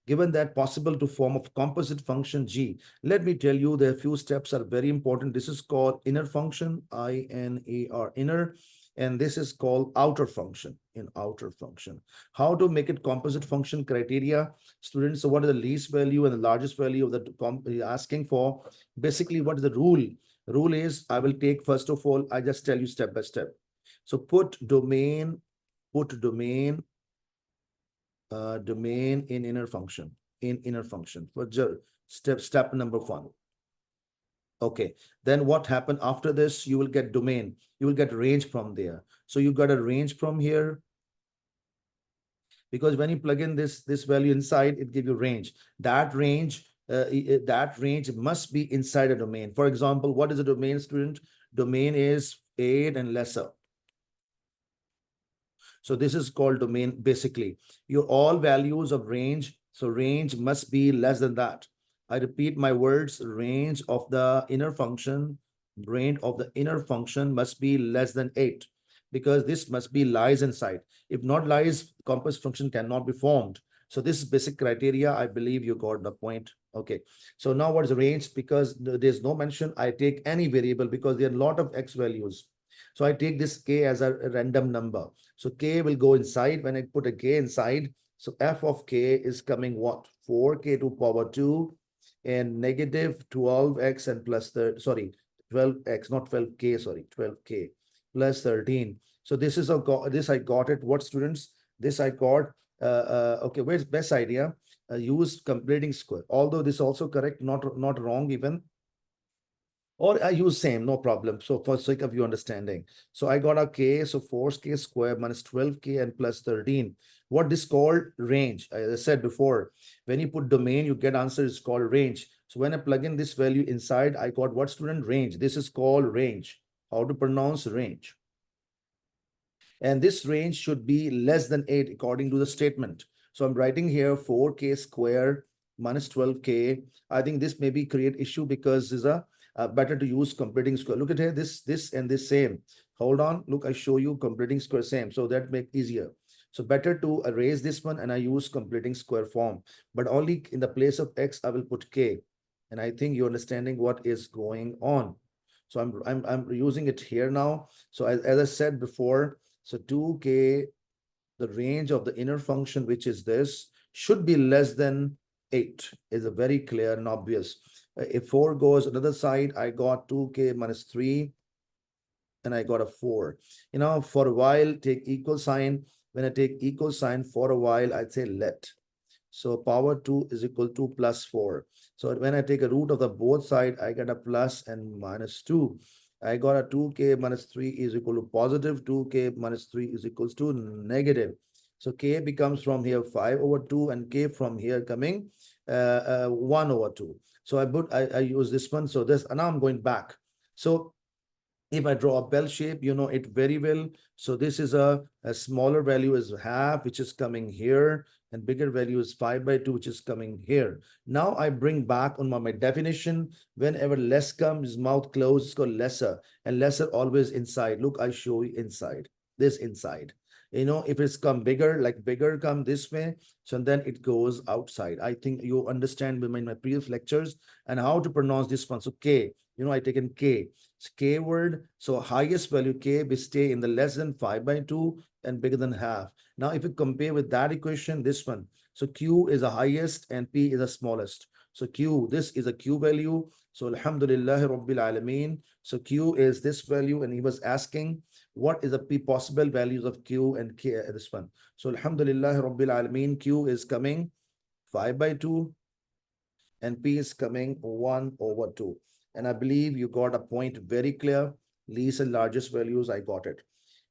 Given that possible to form a composite function G, let me tell you the few steps are very important. This is called inner function, INER, inner, and this is called outer function, in outer function. How to make it composite function criteria, students? So what is the least value and the largest value of the asking for? Basically, what is the rule? Rule is, I will take, first of all, I just tell you step by step. So put domain domain in inner function, for step number 1. Okay, then what happened after this? You will get domain, you will get range from there. So you got a range from here, because when you plug in this value inside, it give you range. That range must be inside a domain. For example, what is a domain, student? Domain is 8 and lesser. So this is called domain. Basically, your all values of range. So range must be less than that. I repeat my words, range of the inner function must be less than 8, because this must be lies inside. If not lies, composite function cannot be formed. So this is basic criteria. I believe you got the point. Okay. So now what is range? Because there's no mention, I take any variable because there are a lot of x values. So I take this k as a random number. So k will go inside. When I put a k inside, so f of k is coming what? 4k to power 2 and -12x and plus 12x, not 12k, sorry, 12k plus 13. So this is this I got it. What, students? This I got. Okay, where's best idea? Use completing square. Although this also correct, not wrong even. Or I use same, no problem. So for sake of you understanding. So I got a k, so 4k square minus 12k and plus 13. What this called? Range. As I said before, when you put domain, you get answer is called range. So when I plug in this value inside, I got what, student? Range. This is called range. How to pronounce range? And this range should be less than 8 according to the statement. So I'm writing here 4k square minus 12k. I think this maybe create issue because is a better to use completing square. Look at here, this and this same. Hold on, look, I show you completing square same, so that make easier. So better to erase this one and I use completing square form, but only in the place of x I will put k. And I think you're understanding what is going on. So I'm using it here now. So as I said before, so 2k, the range of the inner function, which is this, should be less than 8, is a very clear and obvious. If 4 goes another side, I got 2k minus 3, and I got a 4. You know, for a while, take equal sign. When I take equal sign for a while, I'd say let. So power 2 is equal to plus 4. So when I take a root of the both side, I get a plus and minus 2. I got a 2k minus 3 is equal to positive, 2k minus 3 is equals to negative. So k becomes from here 5 over 2 and k from here coming 1 over 2. So I use this one. So this, and now I'm going back. So if I draw a bell shape, you know it very well. So this is a smaller value is half, which is coming here, and bigger value is 5/2, which is coming here. Now I bring back on my definition. Whenever less comes, mouth closed, it's called lesser, and lesser always inside. Look, I show you inside, this inside. You know, if it's come bigger, like bigger come this way, so then it goes outside. I think you understand in my previous lectures and how to pronounce this one. So K, you know, I taken K. It's K word. So highest value K will stay in the less than 5/2 and bigger than half. Now, if you compare with that equation, this one. So Q is the highest and P is the smallest. So Q, this is a Q value. So Alhamdulillah Rabbil Alameen. So Q is this value, and he was asking what is the P possible values of Q and K, this one. So Alhamdulillah Rabbil Alameen, Q is coming 5/2 and P is coming 1/2. And I believe you got a point very clear. Least and largest values, I got it.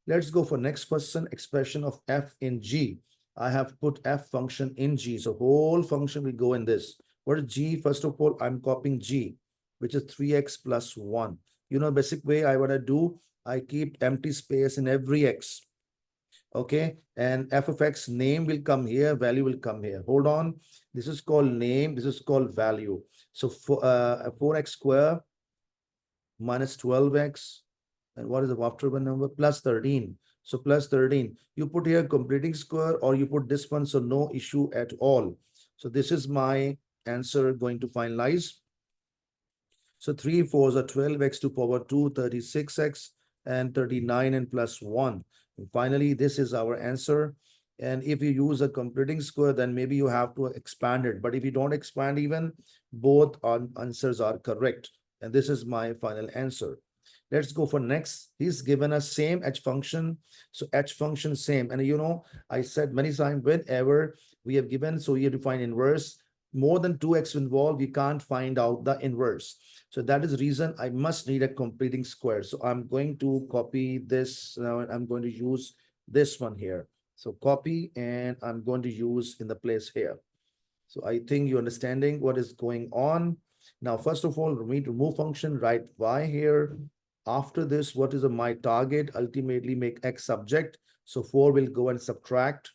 Let's go for next question, expression of f in G. I have put f function in G. So whole function will go in this. What is G? First of all, I'm copying G, which is 3x plus 1. You know, basic way I want to do, I keep empty space in every x. Okay, and f of x name will come here, value will come here. Hold on, this is called name, this is called value. So for 4x square minus 12x, and what is the after one number? Plus 13. So plus 13, you put here completing square or you put this one, so no issue at all. So this is my answer going to finalize. So 3 4s are 12x to power 2, 36x, and 39 and plus 1. And finally, this is our answer. And if you use a completing square, then maybe you have to expand it. But if you don't expand even, both answers are correct. And this is my final answer. Let's go for next. He's given us same h function. So h function same. And you know, I said many times, whenever we have given, so you have to find inverse. More than 2x involved, we can't find out the inverse. So that is the reason I must need a completing square. So I'm going to copy this now, and I'm going to use this one here. So copy, and I'm going to use in the place here. So I think you're understanding what is going on. Now, first of all, remove function, write y here. After this, what is my target? Ultimately make x subject. So 4 will go and subtract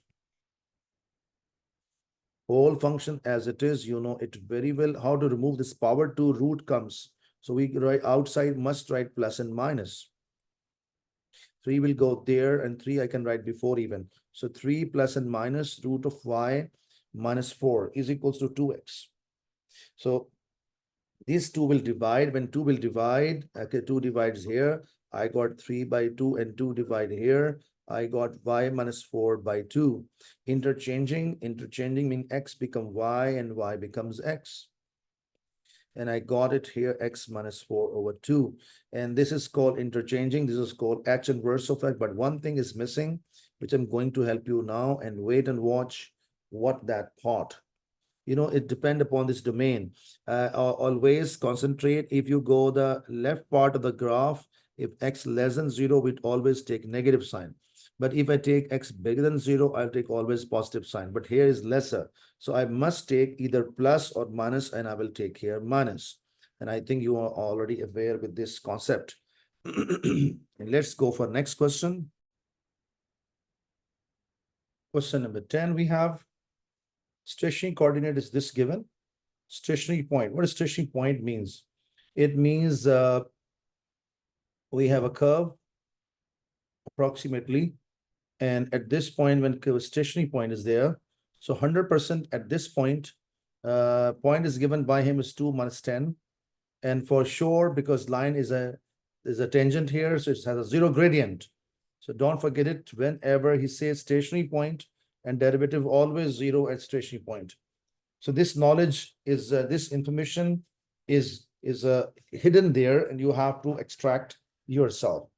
whole function as it is. You know it very well. How to remove this power 2 root comes. So we write outside, must write plus and minus. 3 will go there, and 3 I can write before even. So 3 plus and minus root of y minus 4 is equals to 2x. So these 2 will divide. When 2 will divide, okay, 2 divides here. I got 3/2 and 2 divide here. I got y minus 4/2. Interchanging means x become y and y becomes x. And I got it here, x minus 4/2. And this is called interchanging. This is called h inverse of x. But one thing is missing, which I'm going to help you now, and wait and watch what that part. You know, it depends upon this domain. Always concentrate. If you go the left part of the graph, if x less than 0, we always take negative sign. But if I take x bigger than 0, I'll take always positive sign. But here is lesser. So I must take either plus or minus, and I will take here minus. And I think you are already aware with this concept. And let's go for next question. Question number 10, we have stationary coordinate is this given. Stationary point. What does stationary point means? It means we have a curve approximately, and at this point, when stationary point is there, so 100% at this point, point is given by him is 2 minus 10. And for sure, because line is a tangent here, so it has a zero gradient. So don't forget it whenever he says stationary point, and derivative always zero at stationary point. So this knowledge is this information is hidden there, and you have to extract yourself.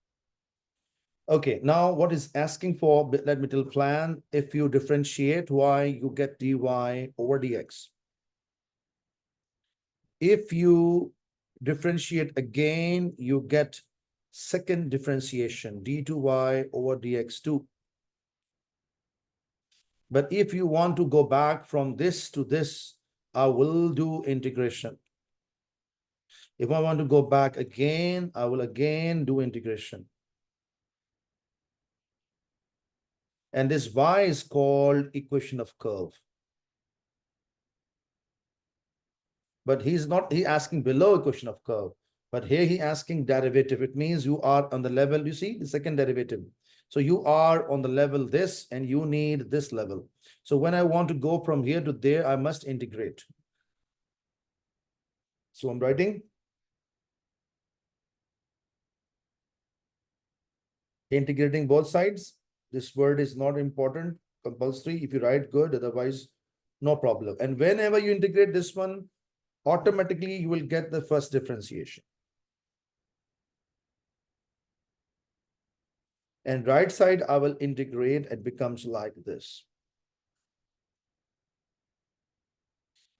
Okay, now what is asking for? Let me tell plan. If you differentiate y, you get dy over dx. If you differentiate again, you get second differentiation, d2y over dx2. But if you want to go back from this to this, I will do integration. If I want to go back again, I will again do integration. And this y is called equation of curve. But he asking below equation of curve. But here he asking derivative. It means you are on the level, you see, the second derivative. So you are on the level this, and you need this level. So when I want to go from here to there, I must integrate. So I'm writing integrating both sides. This word is not important, compulsory. If you write good, otherwise no problem. And whenever you integrate this one, automatically you will get the first differentiation. And right side, I will integrate, it becomes like this.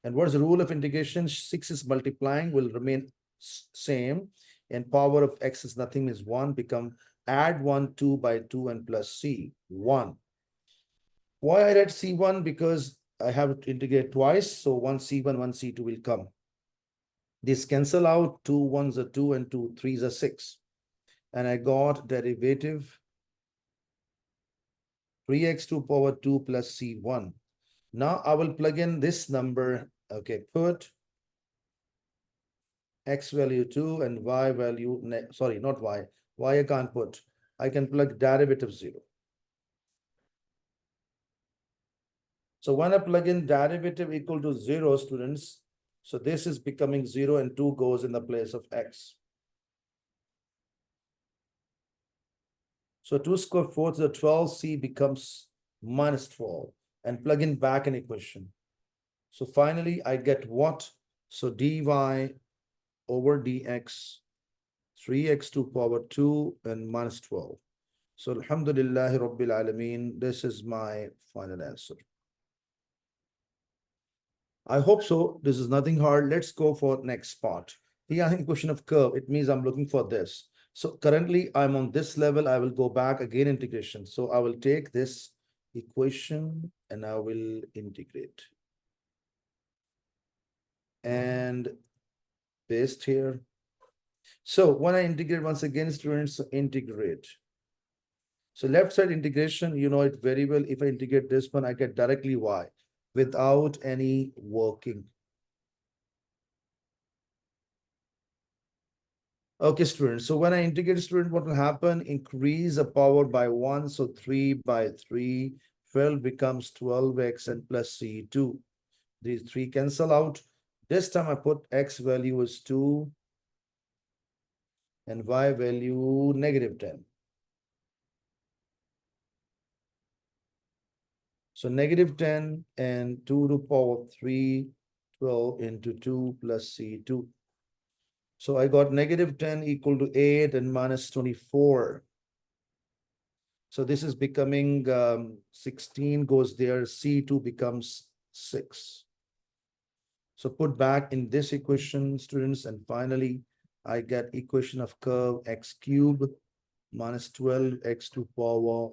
And what's the rule of integration? 6 is multiplying, will remain same. And power of x is nothing, is 1, become add 1, 2 by 2 and plus c, 1. Why I write c1? Because I have to integrate twice. So 1 c1, 1 c2 will come. This cancel out, 2 1s are 2 and 2 3s are 6. And I got derivative 3x to power 2 plus c1. Now I will plug in this number. Okay, put x value 2 and y value, sorry, not y. Y I can't put. I can plug derivative 0. So when I plug in derivative equal to 0, students, so this is becoming 0 and 2 goes in the place of x. So 2 square 4 to the 12c becomes minus 12, and plug in back an equation. So finally I get what? So dy over dx, 3x to power 2 and minus 12. So alhamdulillah rabbil alameen, this is my final answer. I hope so. This is nothing hard. Let's go for next part. Here I think question of curve. It means I'm looking for this. So currently I'm on this level. I will go back again integration. So I will take this equation and I will integrate. And paste here. So when I integrate once again, students, integrate. So left side integration, you know it very well. If I integrate this one, I get directly y without any working. Okay, students. So when I integrate, student, what will happen? Increase the power by 1. So 3 by 3, 12 becomes 12x and plus c2. These 3 cancel out. This time I put x value is 2 and y value negative 10. So negative 10 and 2 to power 3, 12 into 2 plus c2. So I got negative 10 equal to 8 and minus 24. So this is becoming 16 goes there, C2 becomes 6. So put back in this equation, students, and finally I get equation of curve x cube minus 12x to power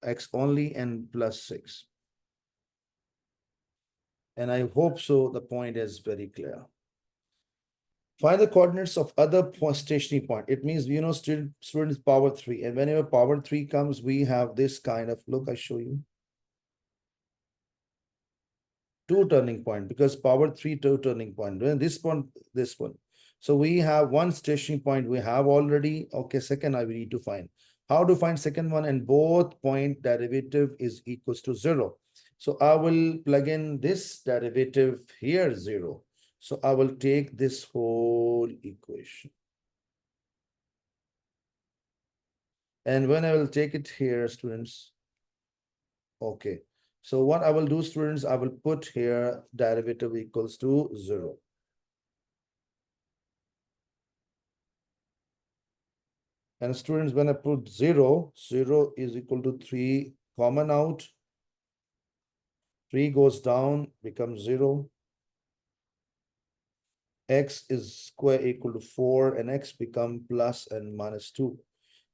x only and plus 6. And I hope so the point is very clear. Find the coordinates of other stationary point. It means, you know, student is power 3. And whenever power 3 comes, we have this kind of, look, I show you. Two turning point, because power 3, two turning point. Then this one, this one. So we have one stationary point we have already. Okay, second I will need to find. How to find second one? And both point derivative is equals to 0. So I will plug in this derivative here, 0. So I will take this whole equation. And when I will take it here, students, okay. So what I will do, students, I will put here derivative equals to 0. And students, when I put 0, 0 is equal to 3, common out. 3 goes down, becomes 0. X is square equal to 4, and X become plus and minus 2.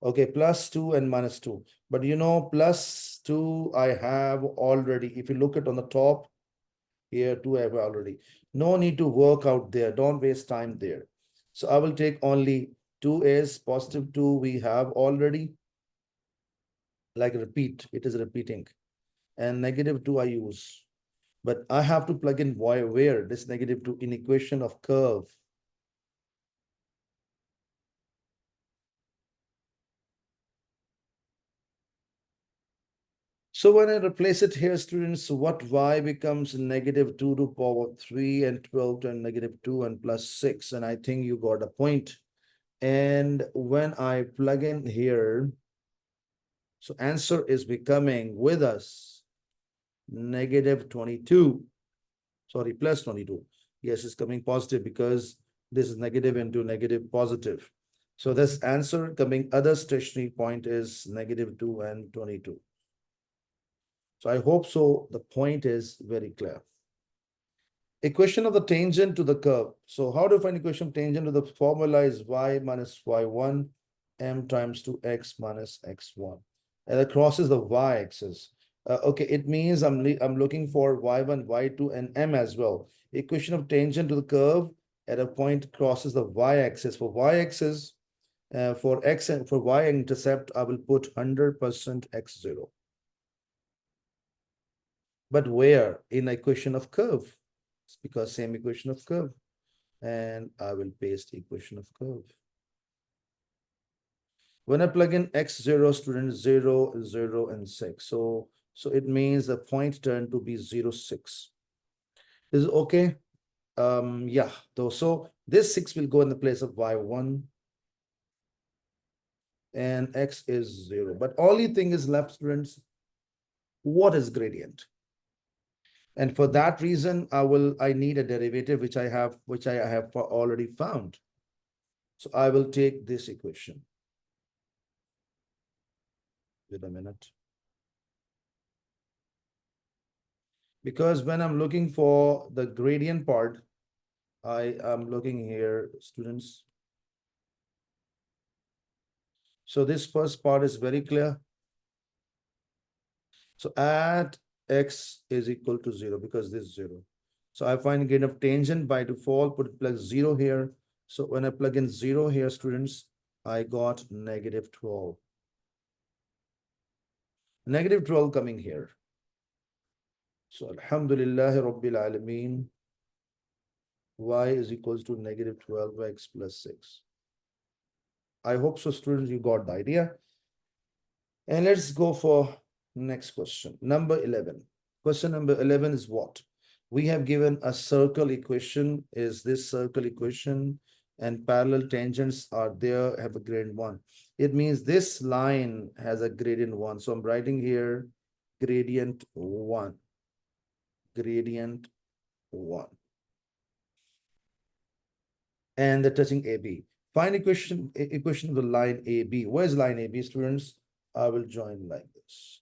Okay, plus 2 and minus 2. But you know, plus 2 I have already. If you look at on the top, here 2 I have already. No need to work out there. Don't waste time there. So I will take only 2 is positive 2 we have already. Like repeat, it is repeating. And negative 2 I use. But I have to plug in where this negative 2 in equation of curve. So when I replace it here, students, what y becomes negative 2 to power 3 and 12 to negative 2 and plus 6. And I think you got a point. And when I plug in here, so answer is becoming with us negative 22. Sorry, plus 22. Yes, it's coming positive because this is negative into negative positive. So this answer coming other stationary point is negative 2 and 22. So I hope so. The point is very clear. Equation of the tangent to the curve. So how to find equation of tangent to the formula is y minus y1 m times 2x minus x1. And it crosses the y-axis. Okay, it means I'm looking for y1, y2, and m as well. Equation of tangent to the curve at a point crosses the y-axis. For y-axis, for x and for y-intercept, I will put 100% x0. But where? In equation of curve. It's because same equation of curve. And I will paste equation of curve. When I plug in x0, student 0, 0, and 6. So it means the point turn to be 0, 6. Is it okay? Yeah, though. So this 6 will go in the place of y1. And x is 0. But only thing is left, students. What is gradient? And for that reason, I need a derivative which I have already found. So I will take this equation. Wait a minute. Because when I'm looking for the gradient part, I am looking here, students. So this first part is very clear. So at x is equal to 0 because this is 0. So I find gradient of tangent by default, put plus 0 here. So when I plug in 0 here, students, I got negative 12. Negative 12 coming here. So Alhamdulillah Rabbil Alameen, y is equals to negative 12x plus 6. I hope so, students, you got the idea. And let's go for next question. Number 11. Question number 11 is what? We have given a circle equation. Is this circle equation and parallel tangents are there, have a gradient 1. It means this line has a gradient 1. So I'm writing here gradient 1. Gradient 1. And the touching AB. Find equation of the line AB. Where's line AB, students? I will join like this.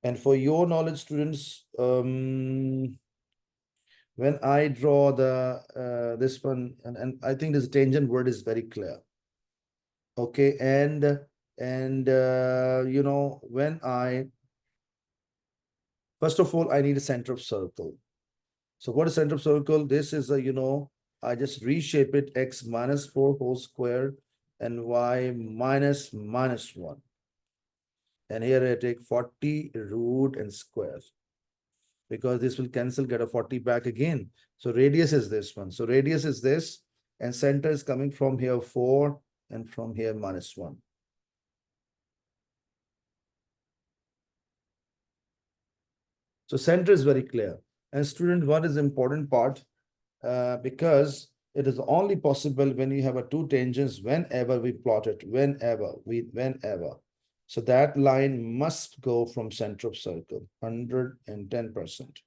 And for your knowledge, students, when I draw the this one, and I think this tangent word is very clear. Okay, and you know, when I first of all, I need a center of circle. So what is center of circle? This is a, I just reshape it x minus 4 whole square and y minus minus 1. And here I take 40 root and square, because this will cancel, get a 40 back again. So radius is this one. So radius is this, and center is coming from here 4 and from here minus 1. So center is very clear. And student, what is the important part? Because it is only possible when you have a two tangents whenever we plot it, whenever. So that line must go from center of circle, 110%.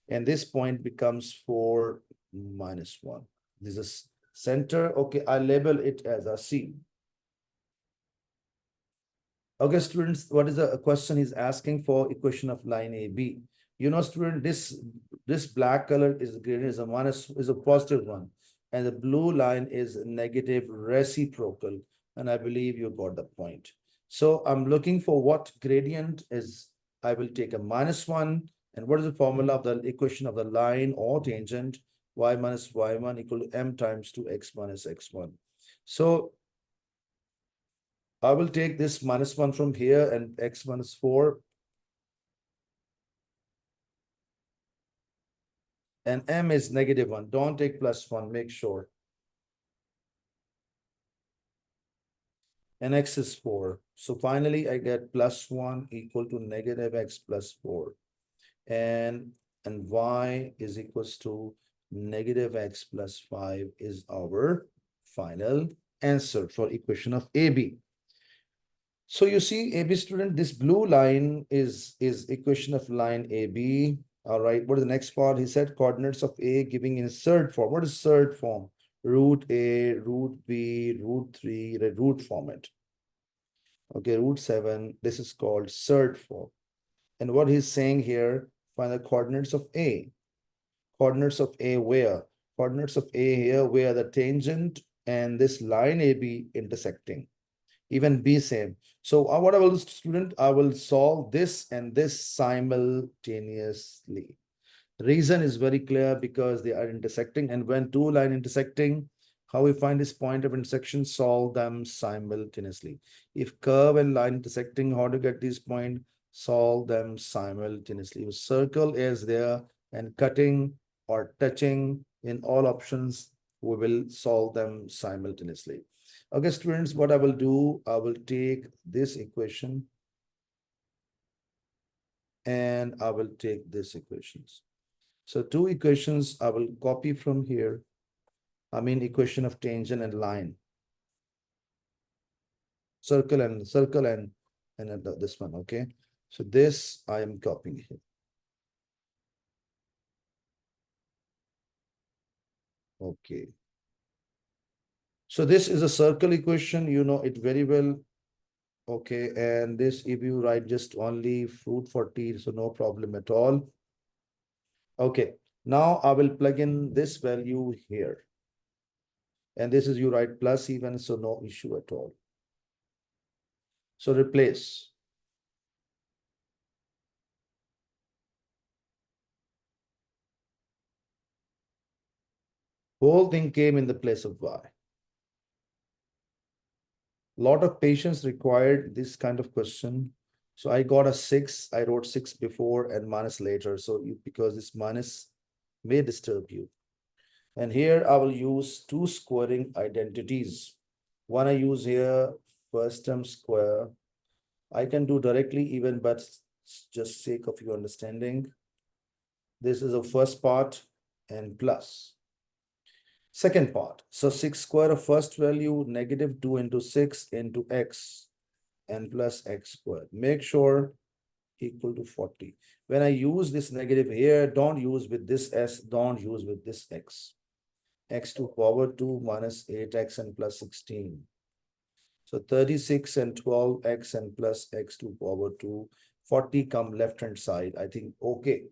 And this point becomes 4 minus 1. This is center. Okay, I label it as a C. Okay, students, what is the question he's asking for? Equation of line AB. Student, this black color is gradient is a positive one, and the blue line is negative reciprocal. And I believe you got the point. So I'm looking for what gradient is. I will take a minus 1. And what is the formula of the equation of the line or tangent? Y minus y1 equal to m times 2x minus x1. So I will take this minus 1 from here and x minus 4. And m is negative 1. Don't take plus 1, make sure. And x is 4. So finally, I get plus 1 equal to negative x plus 4. And y is equals to negative x plus 5 is our final answer for equation of AB. So you see, AB student, this blue line is equation of line AB. All right, what is the next part? He said coordinates of A giving in surd form. What is surd form? Root A, root B, root 3, the root format. Okay, root 7, this is called surd form. And what he's saying here, find the coordinates of A. Coordinates of A where? Coordinates of A here where the tangent and this line AB intersecting. Even B same. So what I will do, student, I will solve this and this simultaneously. The reason is very clear because they are intersecting, and when two lines intersecting, how we find this point of intersection, solve them simultaneously. If curve and line intersecting, how to get this point, solve them simultaneously. If circle is there and cutting or touching in all options, we will solve them simultaneously. Okay, students, what I will do, I will take this equation and I will take this equations. So two equations I will copy from here. I mean equation of tangent and line. Circle and this one, okay? So this I am copying here. Okay. So this is a circle equation, you know it very well. Okay, and this if you write just only root 40, so no problem at all. Okay, now I will plug in this value here. And this is you write plus even, so no issue at all. So replace. Whole thing came in the place of y. Lot of patience required this kind of question. So I got a 6. I wrote 6 before and minus later. So because this minus may disturb you. And here I will use two squaring identities. One I use here, first term square. I can do directly even, but just sake of your understanding. This is the first part and plus. Second part, so 6 square of first value, negative 2 into 6 into x and plus x squared. Make sure equal to 40. When I use this negative here, don't use with this s, don't use with this x. X to power 2 minus 8x and plus 16. So 36 and 12x and plus x to power 2. 40 come left hand side. I think okay.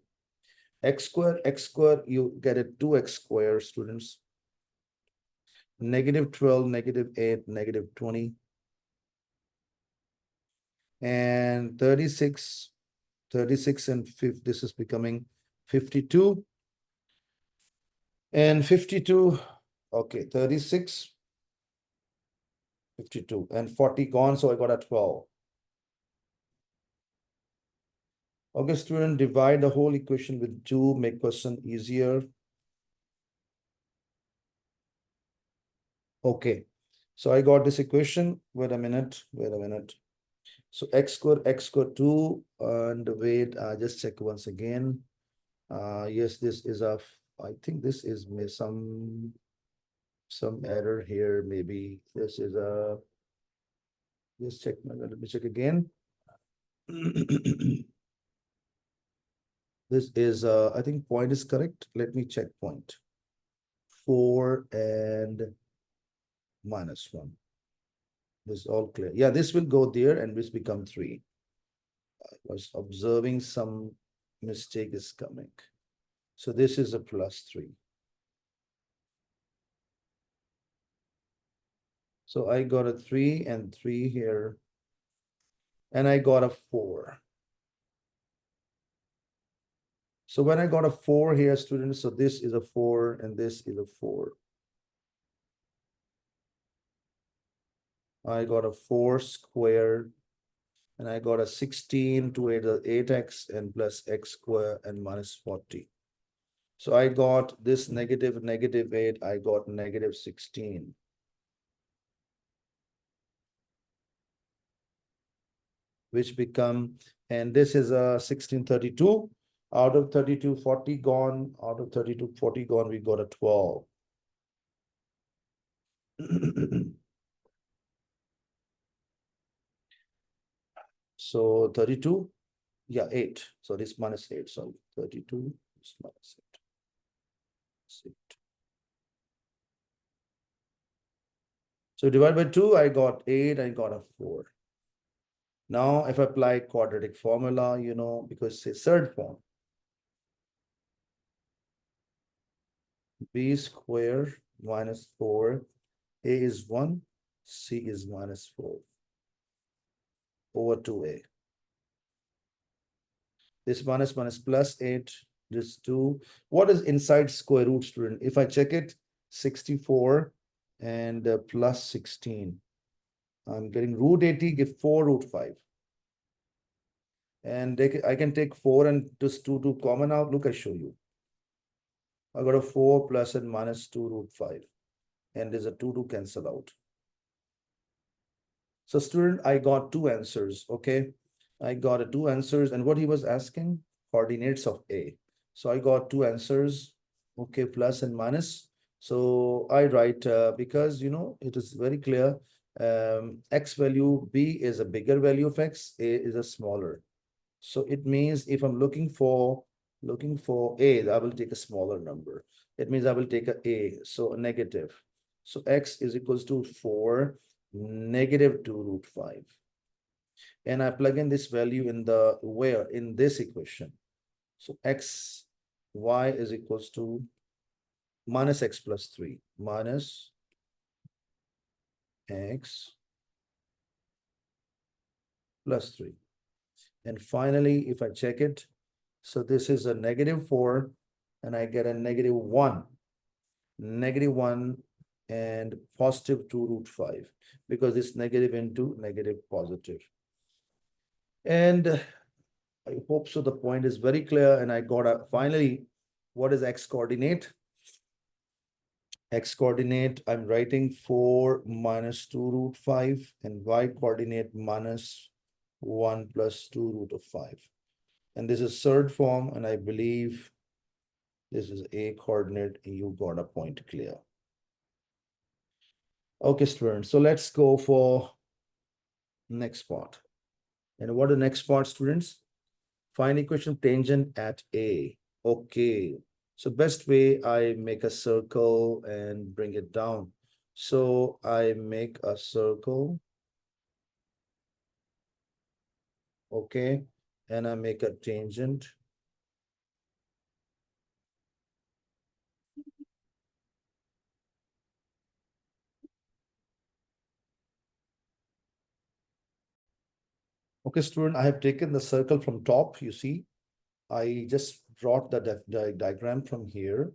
X square, you get a 2x square, students. Negative 12, negative 8, negative 20. And 36 and 5, this is becoming 52. And 52, okay, 36, 52, and 40 gone, so I got a 12. Okay, student, divide the whole equation with 2, make question easier. Okay, so I got this equation. Wait a minute. So x square 2, and wait, just check once again. Yes, this is I think this is some error here, maybe. This is just check, let me check again. This is, I think point is correct. Let me check point. 4 and -1. This is all clear. Yeah, this will go there and this become 3. I was observing some mistake is coming. So this is a +3. So I got a 3 and 3 here. And I got a 4. So when I got a 4 here, students, so this is a 4 and this is a 4. I got a 4 squared, and I got a 16 to 8x and plus x square and -40. So I got this -8, I got -16. Which become, and this is a 1632. Out of 32, 40 gone. Out of 32, 40 gone, we got a 12. So 32, yeah, 8. So this -8. So 32 is -8. 8. So divide by 2, I got 8, I got a 4. Now, if I apply quadratic formula, because it's third form, b square -4, a is 1, c is -4 over 2a. This minus +8, this 2. What is inside square root, student? If I check it, 64 and plus 16. I'm getting root 80, give 4 root 5. And I can take 4 and just 2 common out. Look, I show you. I got a 4 plus and -2 root 5. And there's a 2 to cancel out. So student, I got 2 answers, okay? I got 2 answers, and what he was asking, coordinates of A. So I got 2 answers, okay, plus and minus. So I write, because, it is very clear, x value, B is a bigger value of x, A is a smaller. So it means if I'm looking for A, I will take a smaller number. It means I will take a, so a negative. So x is equals to 4, -2 root 5. And I plug in this value in in this equation. So y is equals to minus x plus 3, minus x plus 3. And finally, if I check it, so this is a -4, and I get a -1. -1 and +2 root 5, because it's negative into negative positive. And I hope so the point is very clear, and I got a finally, what is x coordinate? X coordinate, I'm writing 4 -2 root 5, and y coordinate -1 plus 2 root of 5. And this is third form, and I believe this is a coordinate. You got a point clear. Okay, students, so let's go for next part. And what are the next part, students? Find equation tangent at A. Okay, so best way, I make a circle and bring it down. So I make a circle, okay, and I make a tangent. Okay, student, I have taken the circle from top, you see. I just brought the diagram from here.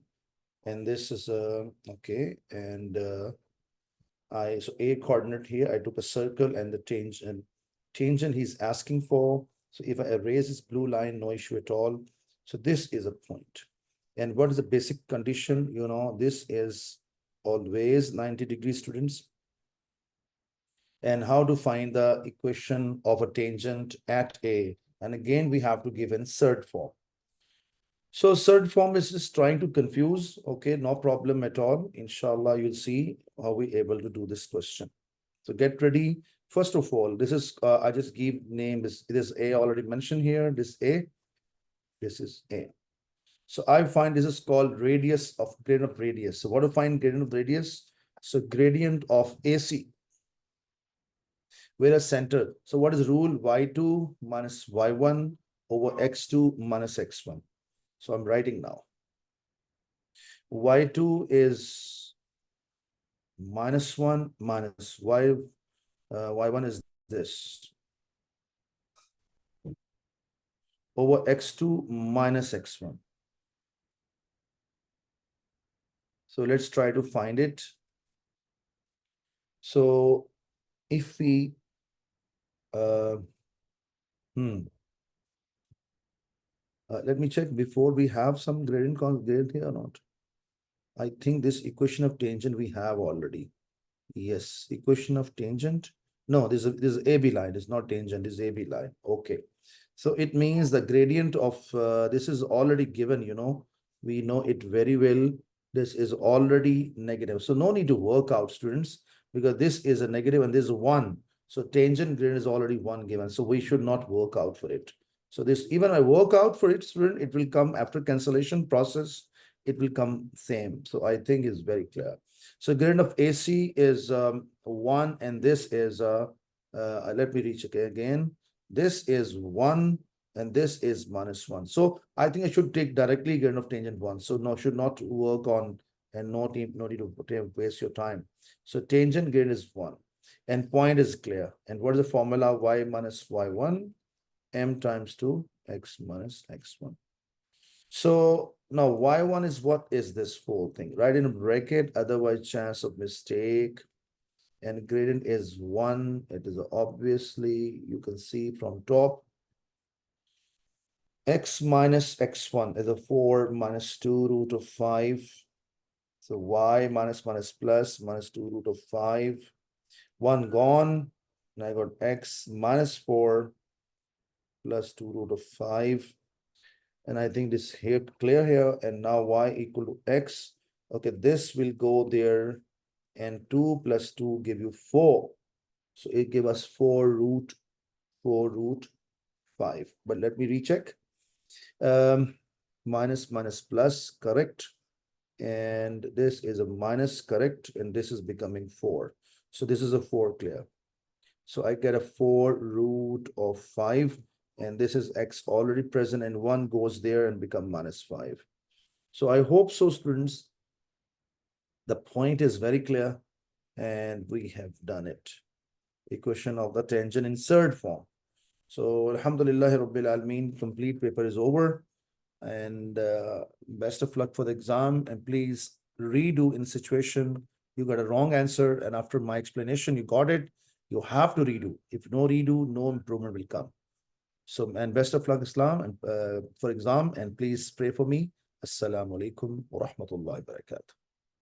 And this is okay, and so A coordinate here, I took a circle and the tangent he's asking for. So if I erase this blue line, no issue at all. So this is a point. And what is the basic condition? You know, this is always 90 degrees, students. And how to find the equation of a tangent at A. And again, we have to give in surd form. So surd form is just trying to confuse. Okay, no problem at all. Inshallah, you'll see how we able to do this question. So get ready. First of all, this is, I just give name, this A already mentioned here, this A, this is A. So I find this is called radius of gradient of radius. So what to find gradient of radius? So gradient of AC, where a center. So what is rule? Y2 minus Y1 over X2 minus X1. So I'm writing now. Y2 is -1 minus Y1 is this over X2 minus X1. So let's try to find it. So if we let me check before we have some gradient here or not. I think this equation of tangent we have already. Yes, equation of tangent. No, this is AB line. It's not tangent. It's AB line. Okay. So it means the gradient of this is already given. You know, we know it very well. This is already negative. So no need to work out, students, because this is a negative and this is 1. So tangent gradient is already 1 given. So we should not work out for it. So this, even I work out for it, student, it will come after cancellation process. It will come same. So I think it's very clear. So gradient of AC is 1, and this is let me reach again. This is 1, and this is -1. So I think I should take directly gradient of tangent 1. So no, should not work on and no need to waste your time. So tangent gradient is 1, and point is clear. And what is the formula? Y minus Y1, M times 2, X minus X1. So now Y1 is, what is this whole thing? Right in a bracket, otherwise chance of mistake. And gradient is 1. It is obviously, you can see from top. X minus X1 is a 4 minus 2 root of 5. So Y minus plus minus 2 root of 5. 1 gone. And I got X minus 4 plus 2 root of 5. And I think this here clear here. And now Y equal to X. Okay, this will go there. And 2 plus 2 give you 4. So it give us 4 root 5. But let me recheck. Minus plus, correct. And this is a minus, correct. And this is becoming 4. So this is a 4 clear. So I get a 4 root of 5. And this is X already present, and 1 goes there and become -5. So I hope so, students. The point is very clear, and we have done it. Equation of the tangent in surd form. So Alhamdulillah Rabbil Alameen, complete paper is over. And best of luck for the exam. And please redo in situation you got a wrong answer, and after my explanation you got it, you have to redo. If no redo, no improvement will come. So, and best of luck, Islam, and for exam, and please pray for me. Assalamu alaikum wa rahmatullahi wa barakatuh.